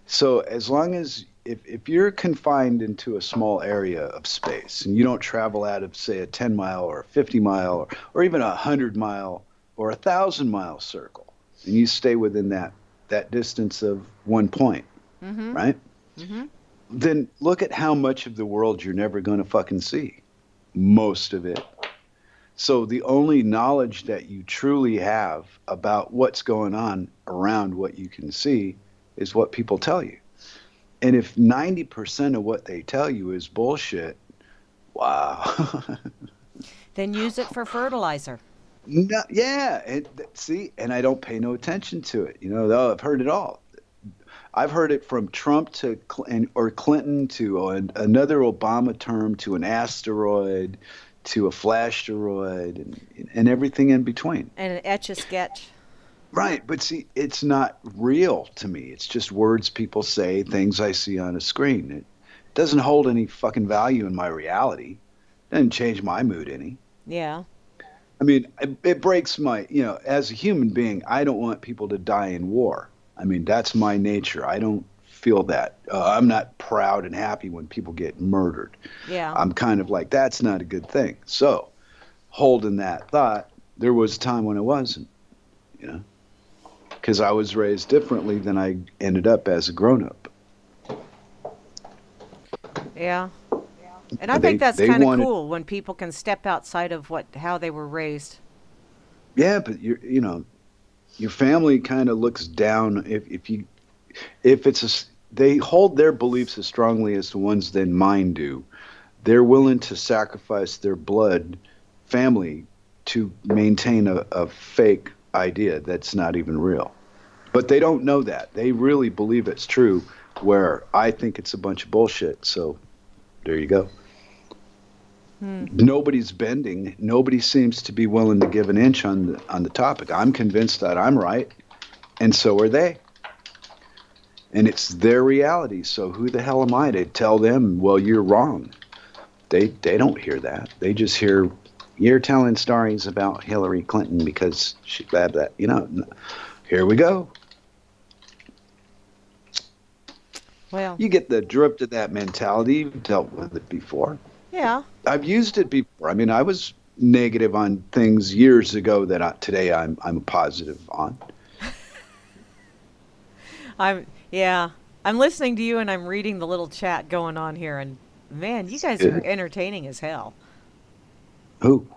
So as long as if you're confined into a small area of space and you don't travel out of say a 10 mile or a 50 mile or even 100 mile or 1,000 mile circle, and you stay within that distance of 1 point, Mm-hmm. right? Mm-hmm. Then look at how much of the world you're never going to fucking see. Most of it. So the only knowledge that you truly have about what's going on around what you can see is what people tell you. And if 90% of what they tell you is bullshit, wow. Then use it for fertilizer. No, yeah, see, and I don't pay no attention to it. Though I've heard it all. I've heard it from Trump to or Clinton to another Obama term to an asteroid to a flash asteroid and everything in between. And an etch a sketch. Right, but see, it's not real to me. It's just words people say, things I see on a screen. It doesn't hold any fucking value in my reality. Doesn't change my mood any. Yeah. I mean, it breaks as a human being, I don't want people to die in war. I mean, that's my nature. I don't feel that. I'm not proud and happy when people get murdered. Yeah. I'm kind of like, that's not a good thing. So, holding that thought, there was a time when it wasn't, because I was raised differently than I ended up as a grown-up. Yeah. And I They think that's they kind of wanted, cool when people can step outside of how they were raised. yeah, but your family kind of looks down if they hold their beliefs as strongly as the ones that mine do. They're willing to sacrifice their blood, family, to maintain a fake idea that's not even real. But they don't know that. They really believe it's true, where I think it's a bunch of bullshit. So there you go. Nobody's bending. Nobody seems to be willing to give an inch on the topic. I'm convinced that I'm right, and so are they. And it's their reality. So who the hell am I to tell them, well, you're wrong? They don't hear that. They just hear you're telling stories about Hillary Clinton because she blah blah. Here we go. Well, You get the drift of that mentality. You've dealt with it before. yeah. I've used it before. I mean, I was negative on things years ago that today I'm positive on. Yeah. I'm listening to you and I'm reading the little chat going on here, and man, you guys are Yeah. entertaining as hell. Who?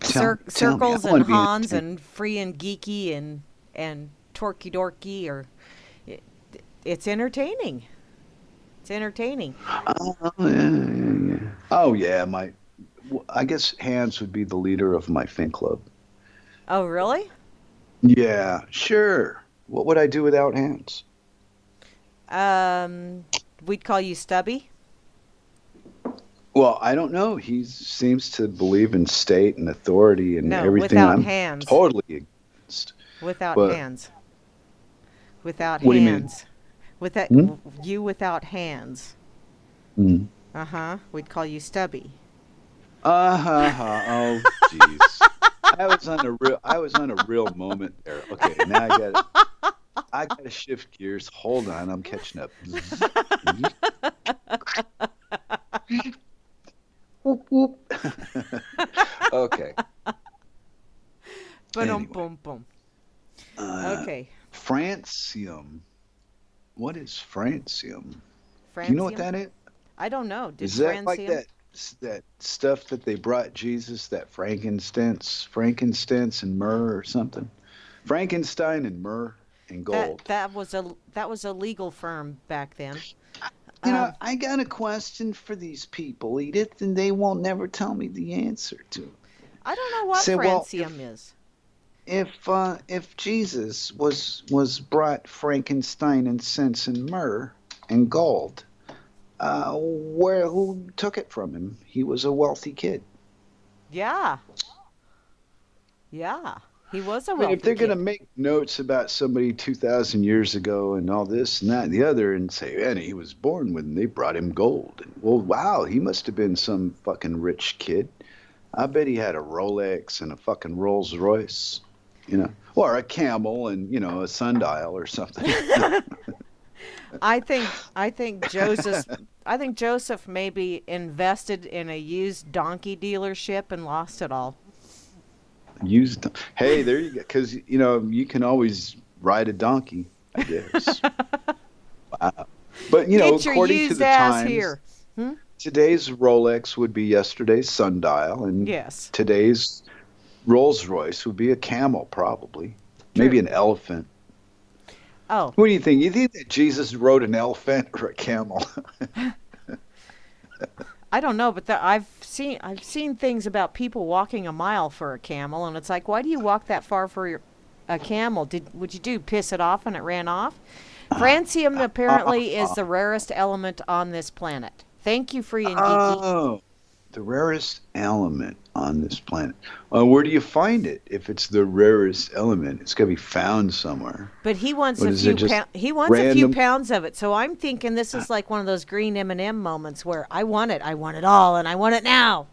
Tell me. Circles I and want to be Hans entertained. and Free and Geeky and Torky Dorky, it, it's entertaining. It's entertaining. Oh, yeah. Oh, yeah. I guess Hans would be the leader of my fan club. Oh, really? Yeah, sure. What would I do without Hans? We'd call you Stubby. Well, I don't know. He seems to believe in state and authority and No, everything without I'm hands. totally against. Without But hands. Without what do you mean? hands. Without Hmm? you without hands. Mm. Uh-huh. We'd call you Stubby. Uh-huh. Oh, jeez. I was on a real moment there. Okay, now I gotta shift gears. Hold on, I'm catching up. Whoop, whoop. Okay. Boom, Anyway, boom, boom. uh, Okay. francium. What is francium? Do you know what Francium? that is? I don't know. Did Is that like francium? that stuff that they brought Jesus, that frankincense and myrrh or something? Frankenstein and myrrh and gold. That was a legal firm back then. Um, I got a question for these people, Edith, and they won't never tell me the answer to it. I don't know what Say, well, francium is. if Jesus was brought Frankenstein and sense and myrrh and gold, who took it from him? He was a wealthy kid. Yeah. Yeah. He was a I mean, if wealthy they're going to kid. make notes about somebody 2,000 years ago and all this and that and the other and say, and he was born when they brought him gold. And, well, wow, he must have been some fucking rich kid. I bet he had a Rolex and a fucking Rolls Royce, or a camel and, a sundial or something. I think Joseph maybe invested in a used donkey dealership and lost it all. Used, hey, there you go. Because, you can always ride a donkey, I guess. Wow. But, Get your according to used the ass times, here. Hmm? today's Rolex would be yesterday's sundial, and Yes. today's Rolls Royce would be a camel, probably. Maybe True. an elephant. Oh, What do you think? You think that Jesus rode an elephant or a camel? I don't know, but I've seen things about people walking a mile for a camel, and it's like, why do you walk that far for a camel? Would you do piss it off and it ran off? Francium apparently is the rarest element on this planet. Thank you, Free and Geeky. Oh, the rarest element on this planet. Where do you find it? If it's the rarest element, it's got to be found somewhere. But he wants What a is it? few Just he wants a few random? pounds of it. So I'm thinking this is like one of those green M&M moments where I want it all, and I want it now.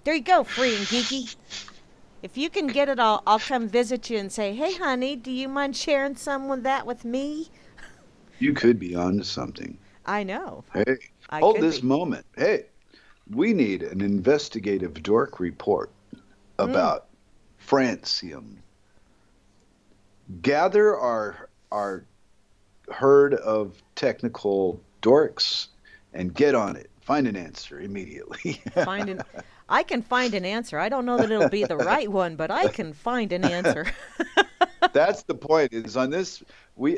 There you go, Free and Geeky. If you can get it all, I'll come visit you and say, "Hey, honey, do you mind sharing some of that with me?" You could be onto something. I know. Hey, I hold could this be. moment. Hey, we need an investigative dork report Mm. about francium. Gather our herd of technical dorks and get on it. Find an answer immediately. Find an I can find an answer. I don't know that it'll be the right one, but I can find an answer. That's the point. Is on this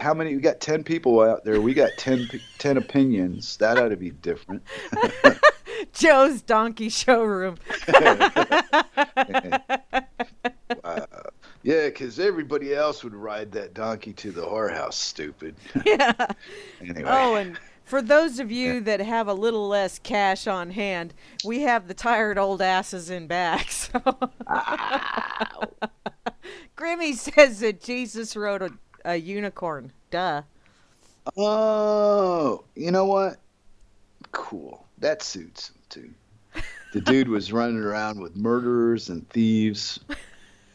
how many we got 10 people out there. We got 10 opinions. That ought to be different. Joe's Donkey Showroom. Wow. Yeah, because everybody else would ride that donkey to the whorehouse, stupid. Yeah. Anyway. Oh, and for those of you that have a little less cash on hand, we have the tired old asses in back. So Grimmy says that Jesus rode a unicorn. Duh. Oh, you know what? Cool. That suits him, too. The dude was running around with murderers and thieves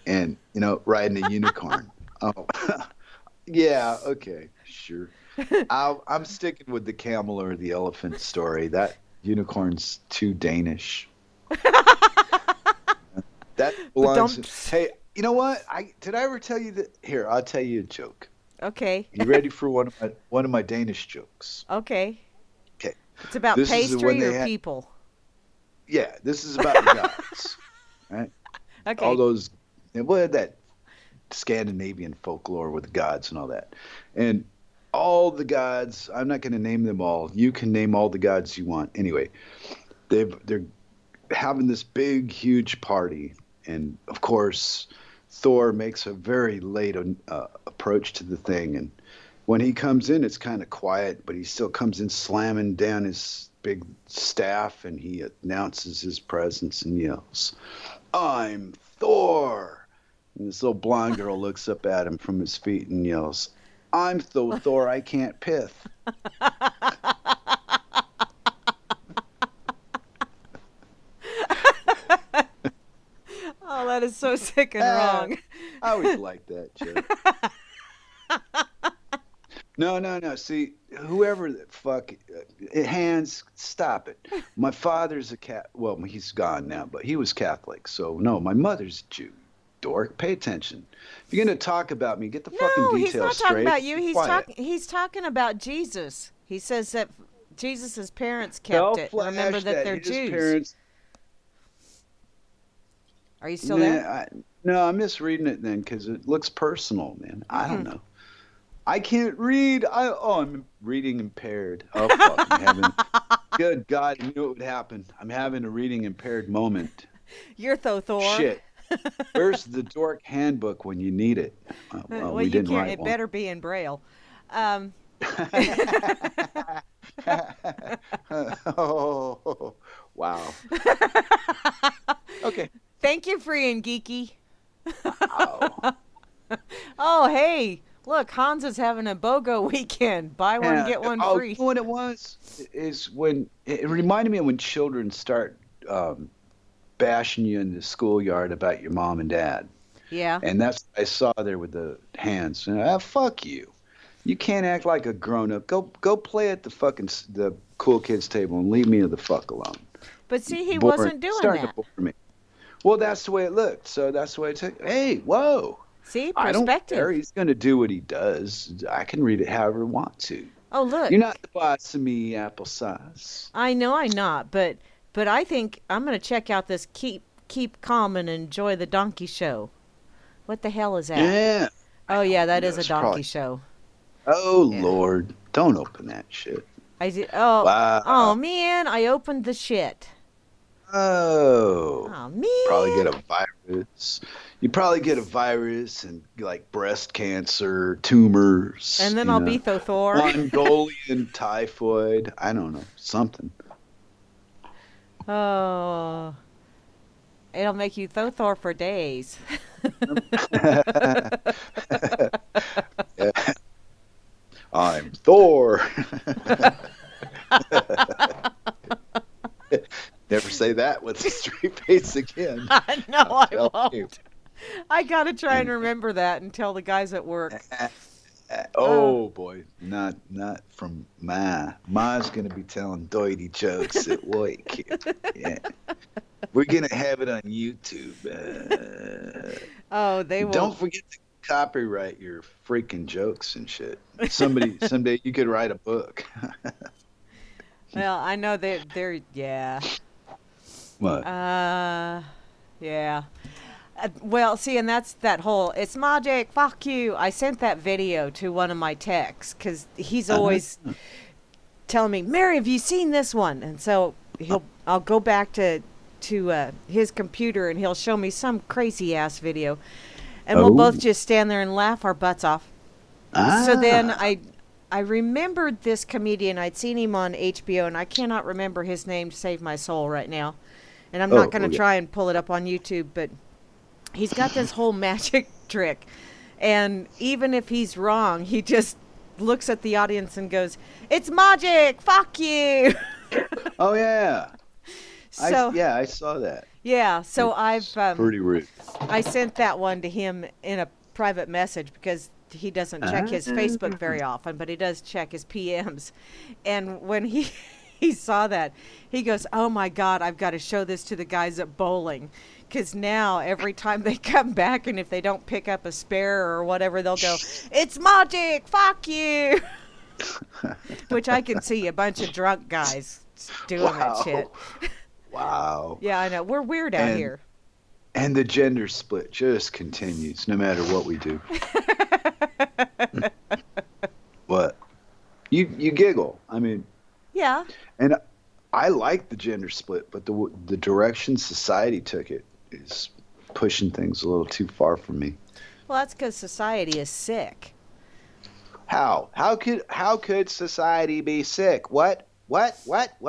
and, riding a unicorn. Oh, yeah, okay, sure. I'm sticking with the camel or the elephant story. That unicorn's too Danish. That belongs. Ba-dumps. Hey, you know what? Did I ever tell you that? Here, I'll tell you a joke. Okay. You ready for one of my Danish jokes? Okay. Okay. It's about This is when pastry they or had. people. Yeah, this is about the gods, right? All Okay. those, that Scandinavian folklore with the gods and all that, and all the gods. I'm not going to name them all. You can name all the gods you want. Anyway, they're having this big, huge party, and of course, Thor makes a very late approach to the thing, and when he comes in, it's kind of quiet, but he still comes in slamming down his big staff, and he announces his presence and yells, "I'm Thor!" And this little blonde girl looks up at him from his feet and yells, "I'm Thor, I can't pith." Oh, that is so sick and Ah, wrong. I always liked that joke. No, no, no. See, whoever the fuck, hands, stop it. My father's a cat. Well, he's gone now, but he was Catholic. So no, my mother's a Jew. Dork, pay attention. If you're gonna talk about me, get the fucking No, he's not details talking straight. about you. Be He's quiet. talking about Jesus. He says that Jesus' parents Don't kept it. flash Remember that they're his Jews. parents. Are you still there? No, I'm misreading it then because it looks personal, man. I don't Mm-mm. know. I can't read. I'm reading impaired. Oh fuck! I'm having. Good God, I knew it would happen. I'm having a reading impaired moment. You're Thor. Shit. Where's the dork handbook when you need it? Well, Well, we you didn't can't. write It one. better be in Braille. Um, Oh, wow. Okay. Thank you, Free and Geeky. Wow. Oh, hey, look, Hans is having a BOGO weekend. Buy one, Yeah. get one Oh, you free. know what it was? Is when it reminded me of when children start bashing you in the schoolyard about your mom and dad. Yeah. And that's what I saw there with the hands. And, fuck you. You can't act like a grown up. Go play at the the cool kids table and leave me the fuck alone. But see, he Boring. wasn't doing Starting to that. bore me. Well, that's the way it looked. So that's the way it took. Hey, whoa. See, I don't care. perspective. He's going to do what he does. I can read it however I want to. Oh, look. You're not the boss of me, applesauce. I know I'm not, but I think I'm gonna check out this keep calm and enjoy the donkey show. What the hell is that? Yeah. Oh yeah, that is a That's donkey probably- show. Oh, Yeah. Lord. Don't open that shit. I did. Oh, Wow. oh man, I opened the shit. Oh. Oh man. Probably get a virus. You probably get a virus and like breast cancer, tumors. And then you I'll know, be Thor. Mongolian typhoid. I don't know. Something. Oh. It'll make you Thor for days. Yeah. I'm Thor. Never say that with a straight face again. I know I Tell won't. you. I gotta try and remember that and tell the guys at work. Oh boy, not from Ma's gonna be telling dirty jokes at work. Yeah, we're gonna have it on YouTube. Oh, they will. Don't forget to copyright your freaking jokes and shit. Someday you could write a book. Well, I know they're yeah. What? Yeah. Well, see, and that's that whole, it's magic, fuck you. I sent that video to one of my techs because he's always telling me, Mary, have you seen this one? And so I'll go back to his computer and he'll show me some crazy ass video. And we'll both just stand there and laugh our butts off. So then I remembered this comedian. I'd seen him on HBO, and I cannot remember his name to save my soul right now. And I'm not going to try and pull it up on YouTube, but he's got this whole magic trick. And even if he's wrong, he just looks at the audience and goes, "It's magic! Fuck you!" Oh yeah. So I saw that. yeah, so I've Pretty rude. I sent that one to him in a private message because he doesn't check his Facebook very often, but he does check his PMs. And when he saw that, he goes, "Oh my God, I've got to show this to the guys at bowling." Because now every time they come back and if they don't pick up a spare or whatever, they'll go, "It's magic, fuck you." Which I can see a bunch of drunk guys doing that shit. Wow. Yeah, I know. We're weird out here. And the gender split just continues no matter what we do. What? You giggle. I mean, Yeah. and I like the gender split, but the direction society took it is pushing things a little too far for me. Well, that's because society is sick. How? How could society be sick? What are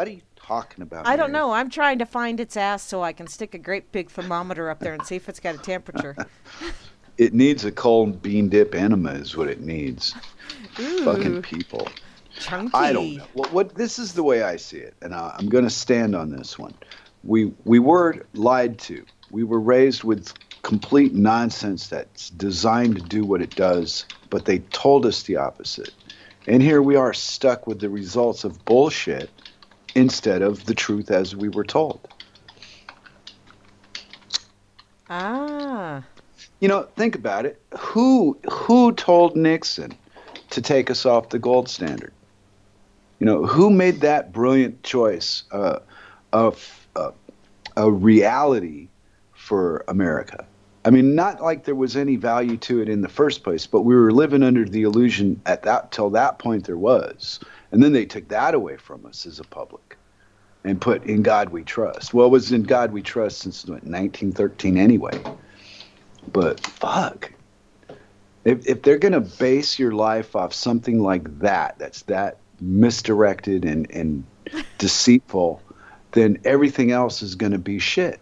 you talking about? I don't Mary? know. I'm trying to find its ass so I can stick a great big thermometer up there and see if it's got a temperature. It needs a cold bean dip enema is what it needs. Ooh, Fucking people. chunky. I don't know. What this is the way I see it, and I'm going to stand on this one. We were lied to. We were raised with complete nonsense that's designed to do what it does, but they told us the opposite. And here we are stuck with the results of bullshit instead of the truth as we were told. Ah. You know, think about it. Who told Nixon to take us off the gold standard? You know, who made that brilliant choice of a reality for America? I mean, not like there was any value to it in the first place, but we were living under the illusion till that point there was. And then they took that away from us as a public and put "In God We Trust." Well, it was "In God We Trust" since 1913 anyway. But fuck. If they're going to base your life off something like that, that's that misdirected and deceitful, then everything else is going to be shit.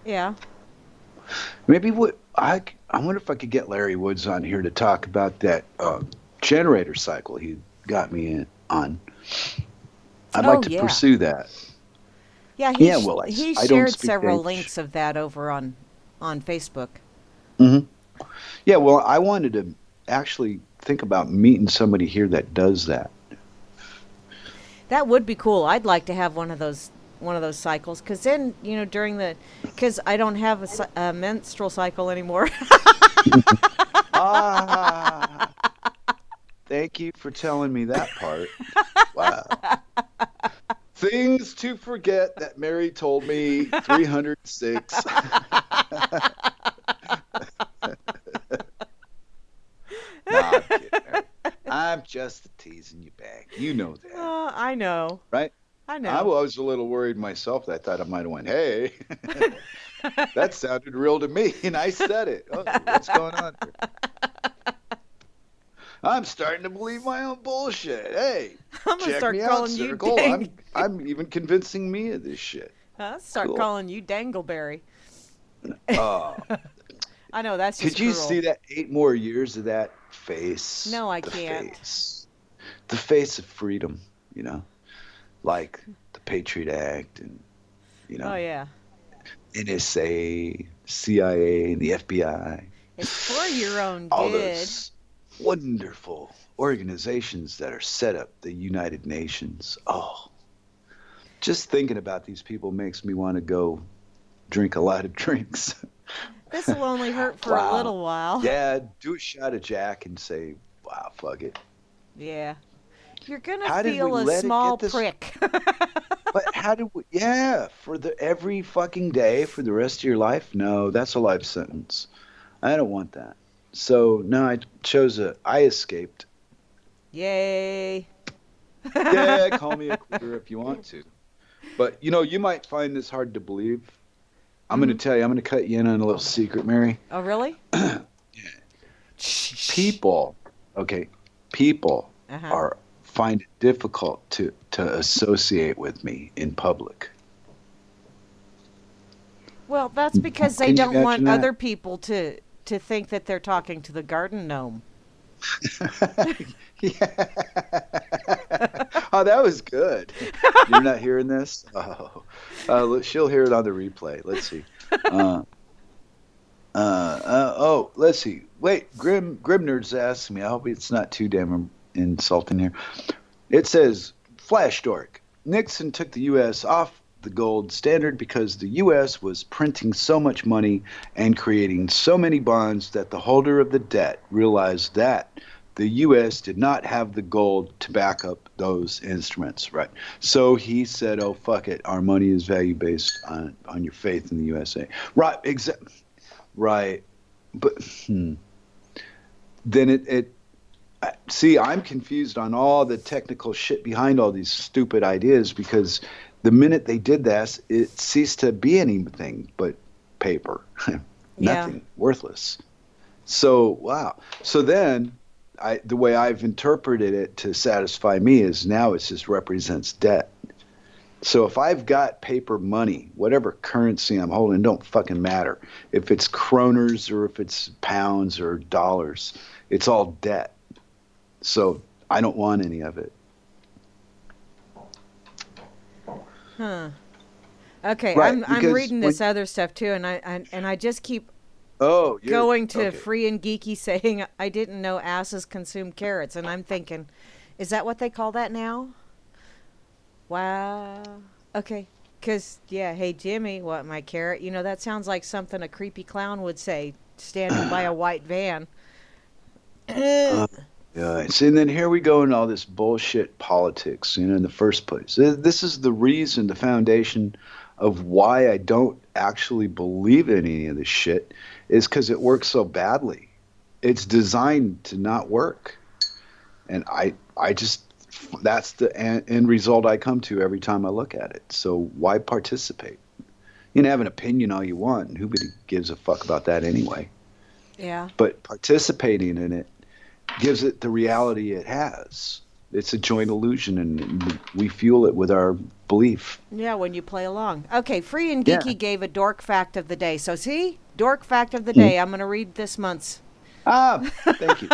Yeah. Maybe what I I wonder if I could get Larry Woods on here to talk about that generator cycle he got me in on. I'd like Oh to yeah. pursue that. Yeah, Yeah, well, he I don't shared speak several Danish. links of that over on Facebook. Hmm. Yeah, well, I wanted to actually think about meeting somebody here that does that. That would be cool. I'd like to have one of those cycles because then during the because I don't have a menstrual cycle anymore. Ah, thank you for telling me that part. Wow. Things to forget that Mary told me 306. No, I'm kidding, Mary. I'm just teasing you back. You know that, I know. right? I I know. was a little worried myself. I thought I might have went, hey, that sounded real to me. And I said it. Oh, what's going on here? I'm starting to believe my own bullshit. Hey, I'm gonna check start me out, calling you Circle. Dang. I'm even convincing me of this shit. I'll start Cool. calling you Dangleberry. Uh, I know that's just could you cruel. see that 8 more years of that face? No, I The can't. face. The face of freedom, you know, like the Patriot Act and, you Oh know, yeah. NSA, CIA, and the FBI. It's for your own All good. those wonderful organizations that are set up, the United Nations. Oh, just thinking about these people makes me want to go drink a lot of drinks. This will only hurt for a Wow. little while. Yeah, do a shot of Jack and say, wow, fuck it. Yeah. You're gonna How did we feel a let it small get this? prick. But how did we? Yeah, for the every fucking day for the rest of your life? No, that's a life sentence. I don't want that. So no, I escaped. Yay. Yeah, call me a quitter if you want to. But you might find this hard to believe. I'm going to Mhm. tell you, I'm going to cut you in on a little secret, Mary. Oh really? Shh. People, okay, people Uh-huh. are find it difficult to associate with me in public. Well, that's because they Can you don't imagine want that? other people to think that they're talking to the garden gnome. Yeah. Oh, that was good. You're not hearing this? Oh, she'll hear it on the replay. Let's see. Uh, oh, let's see. Wait, Grimnerd's asked me. I hope it's not too damn insulting here. It says, Flash Dork. Nixon took the U.S. off the gold standard because the U.S. was printing so much money and creating so many bonds that the holder of the debt realized that the U.S. did not have the gold to back up those instruments, right? So he said, "Oh fuck it, our money is value based on your faith in the USA." Right, right, but then see, I'm confused on all the technical shit behind all these stupid ideas because the minute they did this, it ceased to be anything but paper, Yeah. nothing, worthless. So wow. So then, the way I've interpreted it to satisfy me is now it just represents debt. So if I've got paper money, whatever currency I'm holding, don't fucking matter. If it's kroners or if it's pounds or dollars, it's all debt. So I don't want any of it. Huh. Okay, Right, I'm because reading when this other stuff too, and I just keep oh, you're going to okay. Free and Geeky saying I didn't know asses consume carrots, and I'm thinking, is that what they call that now? Wow. Okay. Cause yeah, hey Jimmy, what my carrot? That sounds like something a creepy clown would say, standing by a white van. Uh, yeah. See, and then here we go in all this bullshit politics, in the first place. This is the reason, the foundation of why I don't actually believe in any of this shit is because it works so badly. It's designed to not work. And I just, that's the end result I come to every time I look at it. So why participate? You can have an opinion all you want, and nobody gives a fuck about that anyway. Yeah. But participating in it gives it the reality it has. it's a joint illusion, and we fuel it with our belief. Yeah, when you play along. Okay, Free and Yeah. Geeky gave a dork fact of the day. So see, dork fact of the Hmm. day. I'm going to read this month's. Thank you.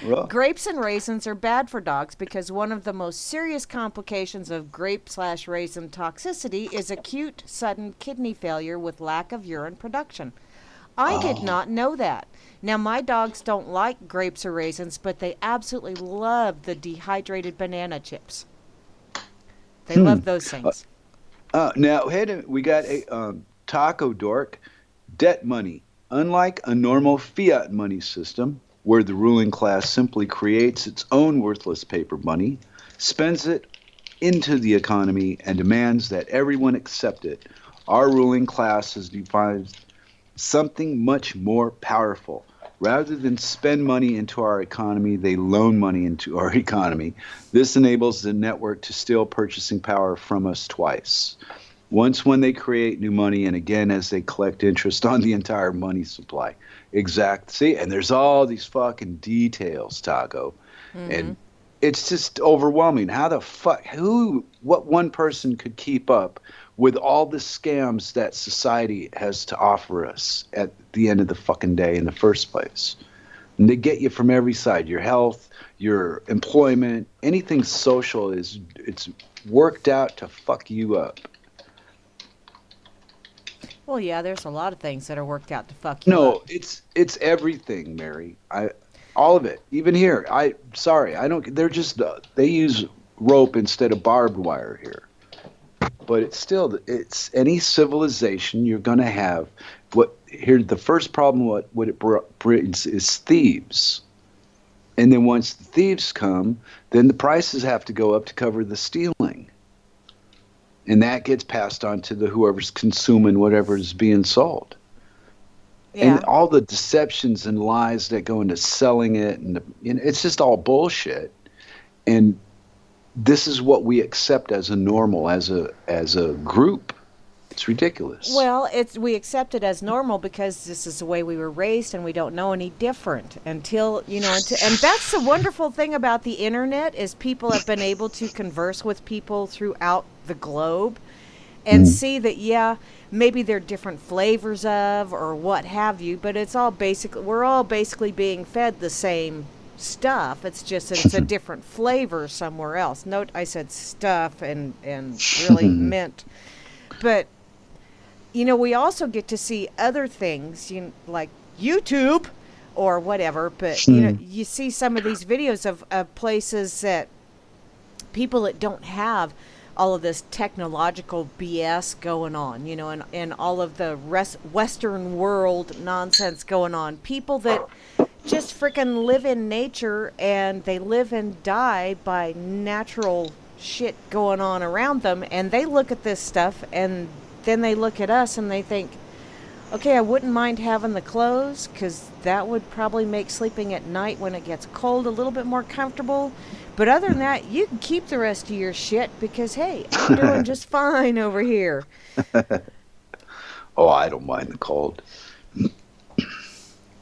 Well, Grapes and raisins are bad for dogs because one of the most serious complications of grape/raisin toxicity is acute sudden kidney failure with lack of urine production. I did oh, not know that. Now, my dogs don't like grapes or raisins, but they absolutely love the dehydrated banana chips. They hmm. love those things. Now, we got a taco dork. Debt money. Unlike a normal fiat money system, where the ruling class simply creates its own worthless paper money, spends it into the economy, and demands that everyone accept it, our ruling class has defined something much more powerful. Rather than spend money into our economy, they loan money into our economy. This enables the network to steal purchasing power from us twice. Once when they create new money, and again as they collect interest on the entire money supply. Exact. See, and there's all these fucking details, Taco. Mm-hmm. And it's just overwhelming. How the fuck, what one person could keep up with all the scams that society has to offer us at the end of the fucking day in the first place? And they get you from every side, your health, your employment, anything social it's worked out to fuck you up. Well, yeah, there's a lot of things that are worked out to fuck you up. No, it's everything, Mary. All of it. Even here. I don't. They're just they use rope instead of barbed wire here. But it's any civilization you're going to have. What here? The first problem what it brings is thieves. And then once the thieves come, then the prices have to go up to cover the stealing. And that gets passed on to the whoever's consuming whatever is being sold. Yeah. And all the deceptions and lies that go into selling it, and it's just all bullshit. And this is what we accept as a normal, as a group. It's ridiculous. Well, we accept it as normal because this is the way we were raised, and we don't know any different until and that's the wonderful thing about the internet is people have been able to converse with people throughout the globe and see that maybe they're different flavors of or what have you, but we're all basically being fed the same stuff. It's just that it's a different flavor somewhere else. Note I said stuff and really meant, but we also get to see other things, like YouTube or whatever. But you see some of these videos of places that people that don't have all of this technological BS going on, and all of the Western world nonsense going on. People that just freaking live in nature and they live and die by natural shit going on around them, and they look at this stuff and then they look at us and they think, okay, I wouldn't mind having the clothes because that would probably make sleeping at night when it gets cold a little bit more comfortable. But other than that, you can keep the rest of your shit because, hey, I'm doing just fine over here. Oh, I don't mind the cold.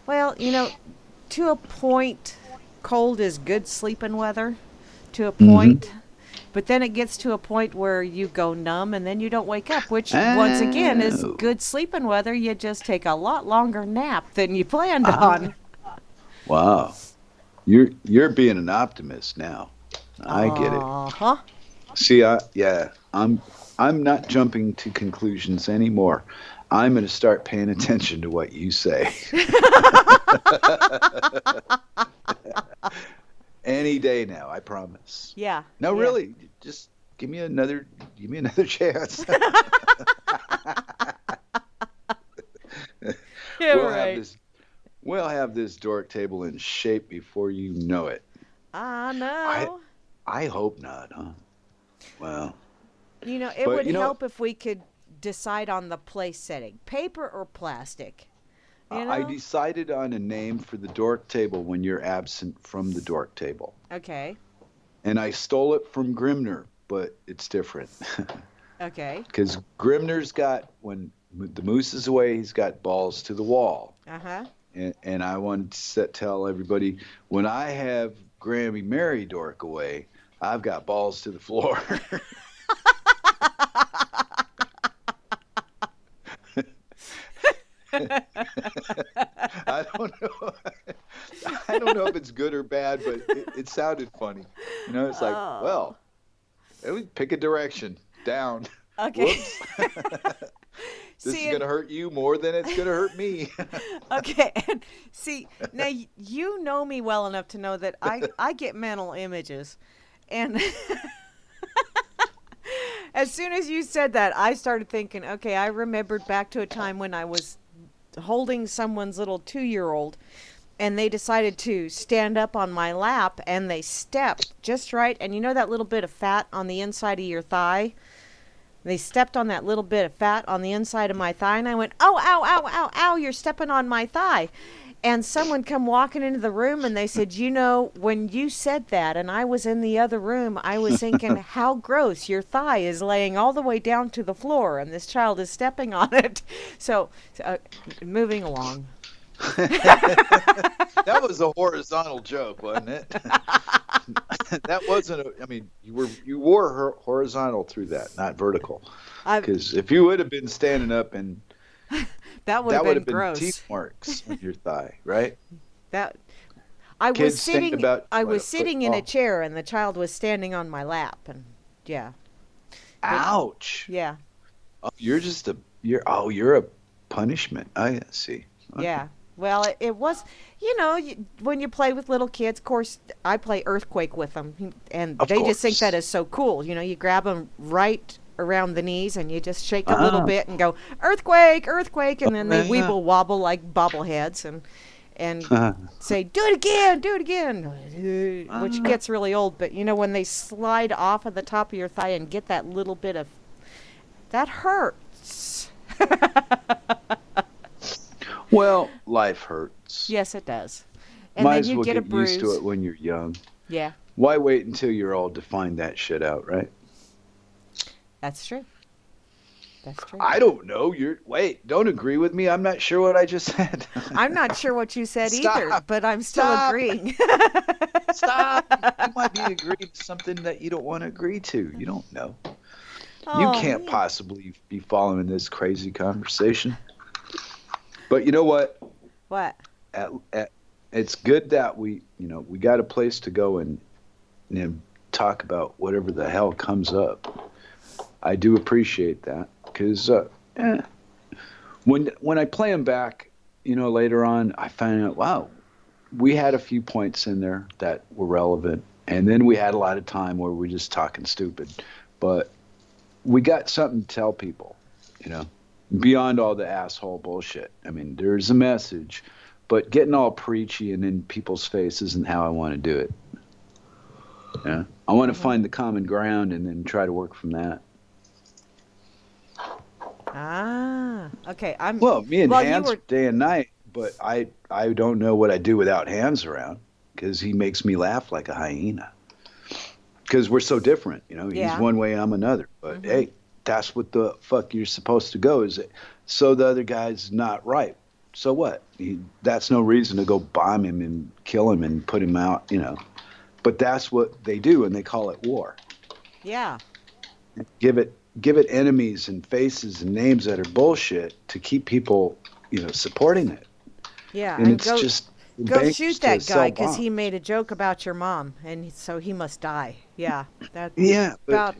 Well, to a point, cold is good sleeping weather, to a point. But then it gets to a point where you go numb and then you don't wake up, which once again is good sleeping weather. You just take a lot longer nap than you planned on. Wow. You're being an optimist now. I get it. Uh-huh. See, I'm not jumping to conclusions anymore. I'm going to start paying attention to what you say. Any day now, I promise. Yeah. No, yeah. really, just give me another chance. Yeah, we'll right. we'll have this dork table in shape before you know it. I know. I hope not, huh? Well, It but would help if we could decide on the place setting, paper or plastic. I decided on a name for the dork table when you're absent from the dork table. Okay. And I stole it from Grimner, but it's different. Okay. Because Grimner's got, when the moose is away, he's got balls to the wall. Uh-huh. And I wanted to tell everybody, when I have Grammy marry Dork away, I've got balls to the floor. I don't know. I don't know if it's good or bad, but it sounded funny. It's like, Oh, well, we pick a direction down. okay. Whoops. This is See, going to hurt you more than it's going to hurt me. okay. And see, now you know me well enough to know that I get mental images. And as soon as you said that, I started thinking, okay, I remembered back to a time when I was holding someone's little 2-year-old and they decided to stand up on my lap and they stepped just right. And you know that little bit of fat on the inside of your thigh? They stepped on that little bit of fat on the inside of my thigh, and I went, oh, ow, ow, ow, ow, you're stepping on my thigh. And someone come walking into the room, and they said, when you said that, and I was in the other room, I was thinking, how gross, your thigh is laying all the way down to the floor, and this child is stepping on it. So moving along. That was a horizontal joke, wasn't it? That wasn't. I mean, you were horizontal through that, not vertical. Because if you would have been standing up, and that would have been gross. Teeth marks on your thigh, right? I Kids was sitting. about, I what, was a sitting foot in a tall? chair, and the child was standing on my lap, and yeah, Ouch! yeah, Oh, you're a punishment. I see. Okay. yeah. Well, it was, when you play with little kids, of course, I play Earthquake with them, and Of they just think course. that is so cool. You grab them right around the knees, and you just shake a little bit and go, Earthquake, Earthquake, and then they Yeah. weeble wobble like bobbleheads, and say, do it again, which gets really old. But, when they slide off of the top of your thigh and get that little bit of, that hurts. Well, life hurts. Yes, it does. And Might then as you well get a get bruise. used to it when you're young. Yeah, Why wait until you're old to find that shit out, right? that's true. That's true. I don't know. Don't agree with me. I'm not sure what I just said. I'm not sure what you said either, Stop. but I'm still Stop. agreeing. Stop. You might be agreeing to something that you don't want to agree to. You don't know. You Oh, can't man. possibly be following this crazy conversation. But you know what? What? It's good that we got a place to go and talk about whatever the hell comes up. I do appreciate that because when I play them back, later on, I find out, wow, we had a few points in there that were relevant, and then we had a lot of time where we're just talking stupid, but we got something to tell people, beyond all the asshole bullshit. I mean, there's a message, but getting all preachy and in people's face isn't how I want to do it. Yeah, I want to find the common ground and then try to work from that. Ah, okay. Well, me and Well, you Hans were- day and night, but I don't know what I do without Hans around because he makes me laugh like a hyena. Because we're so different, Yeah. He's one way, I'm another. But hey, that's what the fuck you're supposed to go. Is it? So the other guy's not right. So what? That's no reason to go bomb him and kill him and put him out, But that's what they do, and they call it war. Yeah. Give it enemies and faces and names that are bullshit to keep people, supporting it. Yeah. And it's just go banks shoot to that sell guy because bombs. he made a joke about your mom, and so he must die. Yeah. Yeah, but about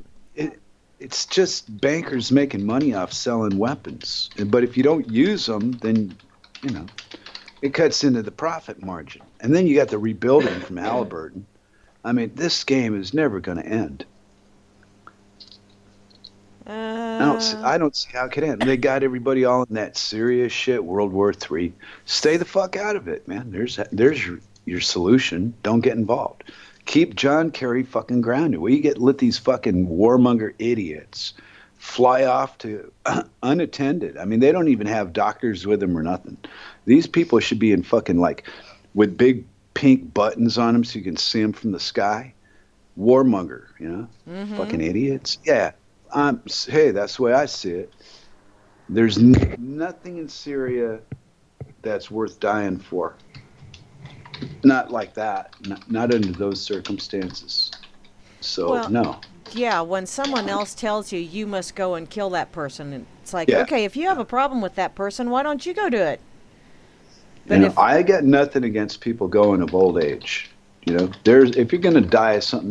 it's just bankers making money off selling weapons. But if you don't use them, then it cuts into the profit margin. And then you got the rebuilding from Halliburton. I mean, this game is never going to end. I don't see how it could end. They got everybody all in that serious shit, World War III. Stay the fuck out of it, man. There's your solution. Don't get involved. Keep John Kerry fucking grounded. Will you let these fucking warmonger idiots fly off to unattended? I mean, they don't even have doctors with them or nothing. These people should be in fucking with big pink buttons on them so you can see them from the sky. Warmonger, fucking idiots. Yeah. Hey, that's the way I see it. There's nothing in Syria that's worth dying for. not like that. Not under those circumstances. So Well, no. yeah, when someone else tells you you must go and kill that person, and it's like, Yeah. okay, if you have a problem with that person, why don't you go do it? But And if I got nothing against people going of old age. You know, there's if you're going to die of something,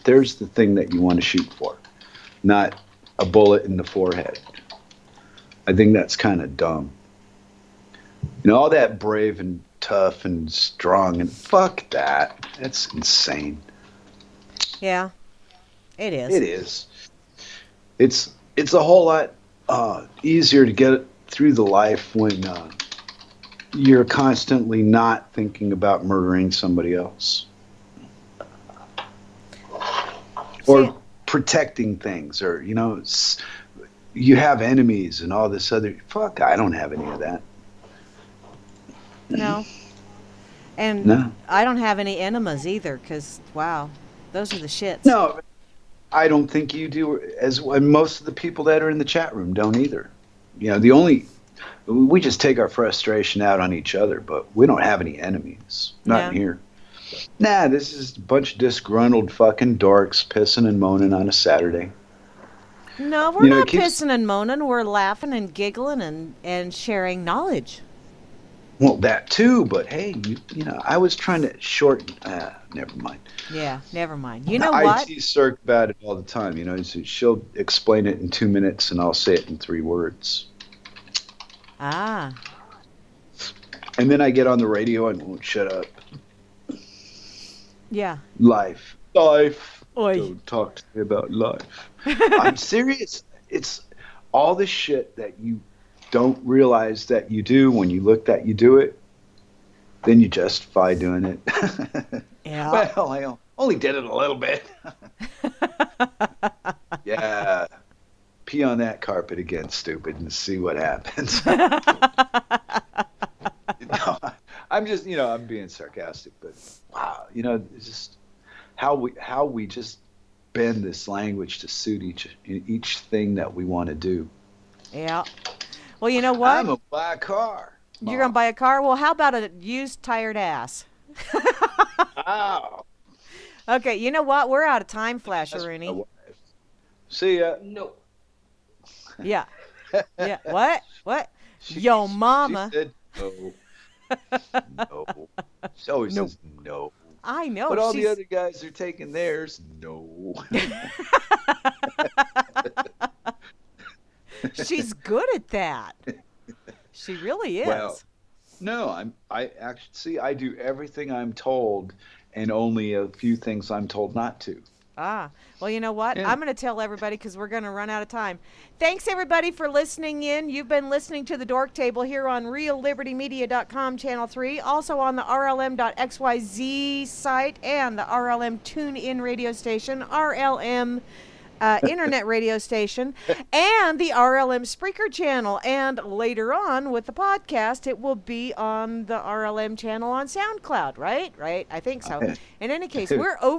there's the thing that you want to shoot for, not a bullet in the forehead. I think that's kind of dumb. You know, all that brave and tough and strong and fuck that. That's insane. yeah, it is. It is. It's a whole lot easier to get through the life when you're constantly not thinking about murdering somebody else or See, protecting things, or you have enemies and all this other fuck. I don't have any of that. no, and No. I don't have any enemas either, because wow, those are the shits. No, I don't think you do, and most of the people that are in the chat room don't either. You know, we just take our frustration out on each other, but we don't have any enemies. Not Yeah. in here. Nah, this is a bunch of disgruntled fucking dorks pissing and moaning on a Saturday. No, we're You know, it not keeps- pissing and moaning. We're laughing and giggling and sharing knowledge. Well, that too, but hey, you know, I was trying to shorten. Never mind. Yeah, never mind. You know I what? tease Cirque about it all the time. You know, she'll explain it in 2 minutes, and I'll say it in 3 words. Ah, And then I get on the radio and won't shut up. yeah. Life. Oi. Don't talk to me about life. I'm serious. It's all the shit that you don't realize that you do when you look that you do it. Then you justify doing it. Yeah. Well, I only did it a little bit. Yeah. Pee on that carpet again, stupid, and see what happens. No, I'm just, I'm being sarcastic, but wow, it's just how we just bend this language to suit each thing that we want to do. Yeah. Well, you know what? I'm gonna buy a car. You're going to buy a car? Well, how about a used tired ass? Wow. Okay, you know what? We're out of time, That's my Flasheroony. wife. See ya. No. Yeah. Yeah. What? What? She- Yo, she mama. said no. No. She always No. says no. I know. But all she's... the other guys are taking theirs. No. She's good at that. She really is. Well, no, I actually see. I do everything I'm told, and only a few things I'm told not to. Ah, well, you know what? Yeah. I'm going to tell everybody because we're going to run out of time. Thanks, everybody, for listening in. You've been listening to the Dork Table here on RealLibertyMedia.com, Channel 3, also on the RLM.xyz site and the RLM TuneIn radio station, RLM internet radio station, and the RLM Spreaker channel. And later on with the podcast, it will be on the RLM channel on SoundCloud, right? Right? I think so. In any case, we're over.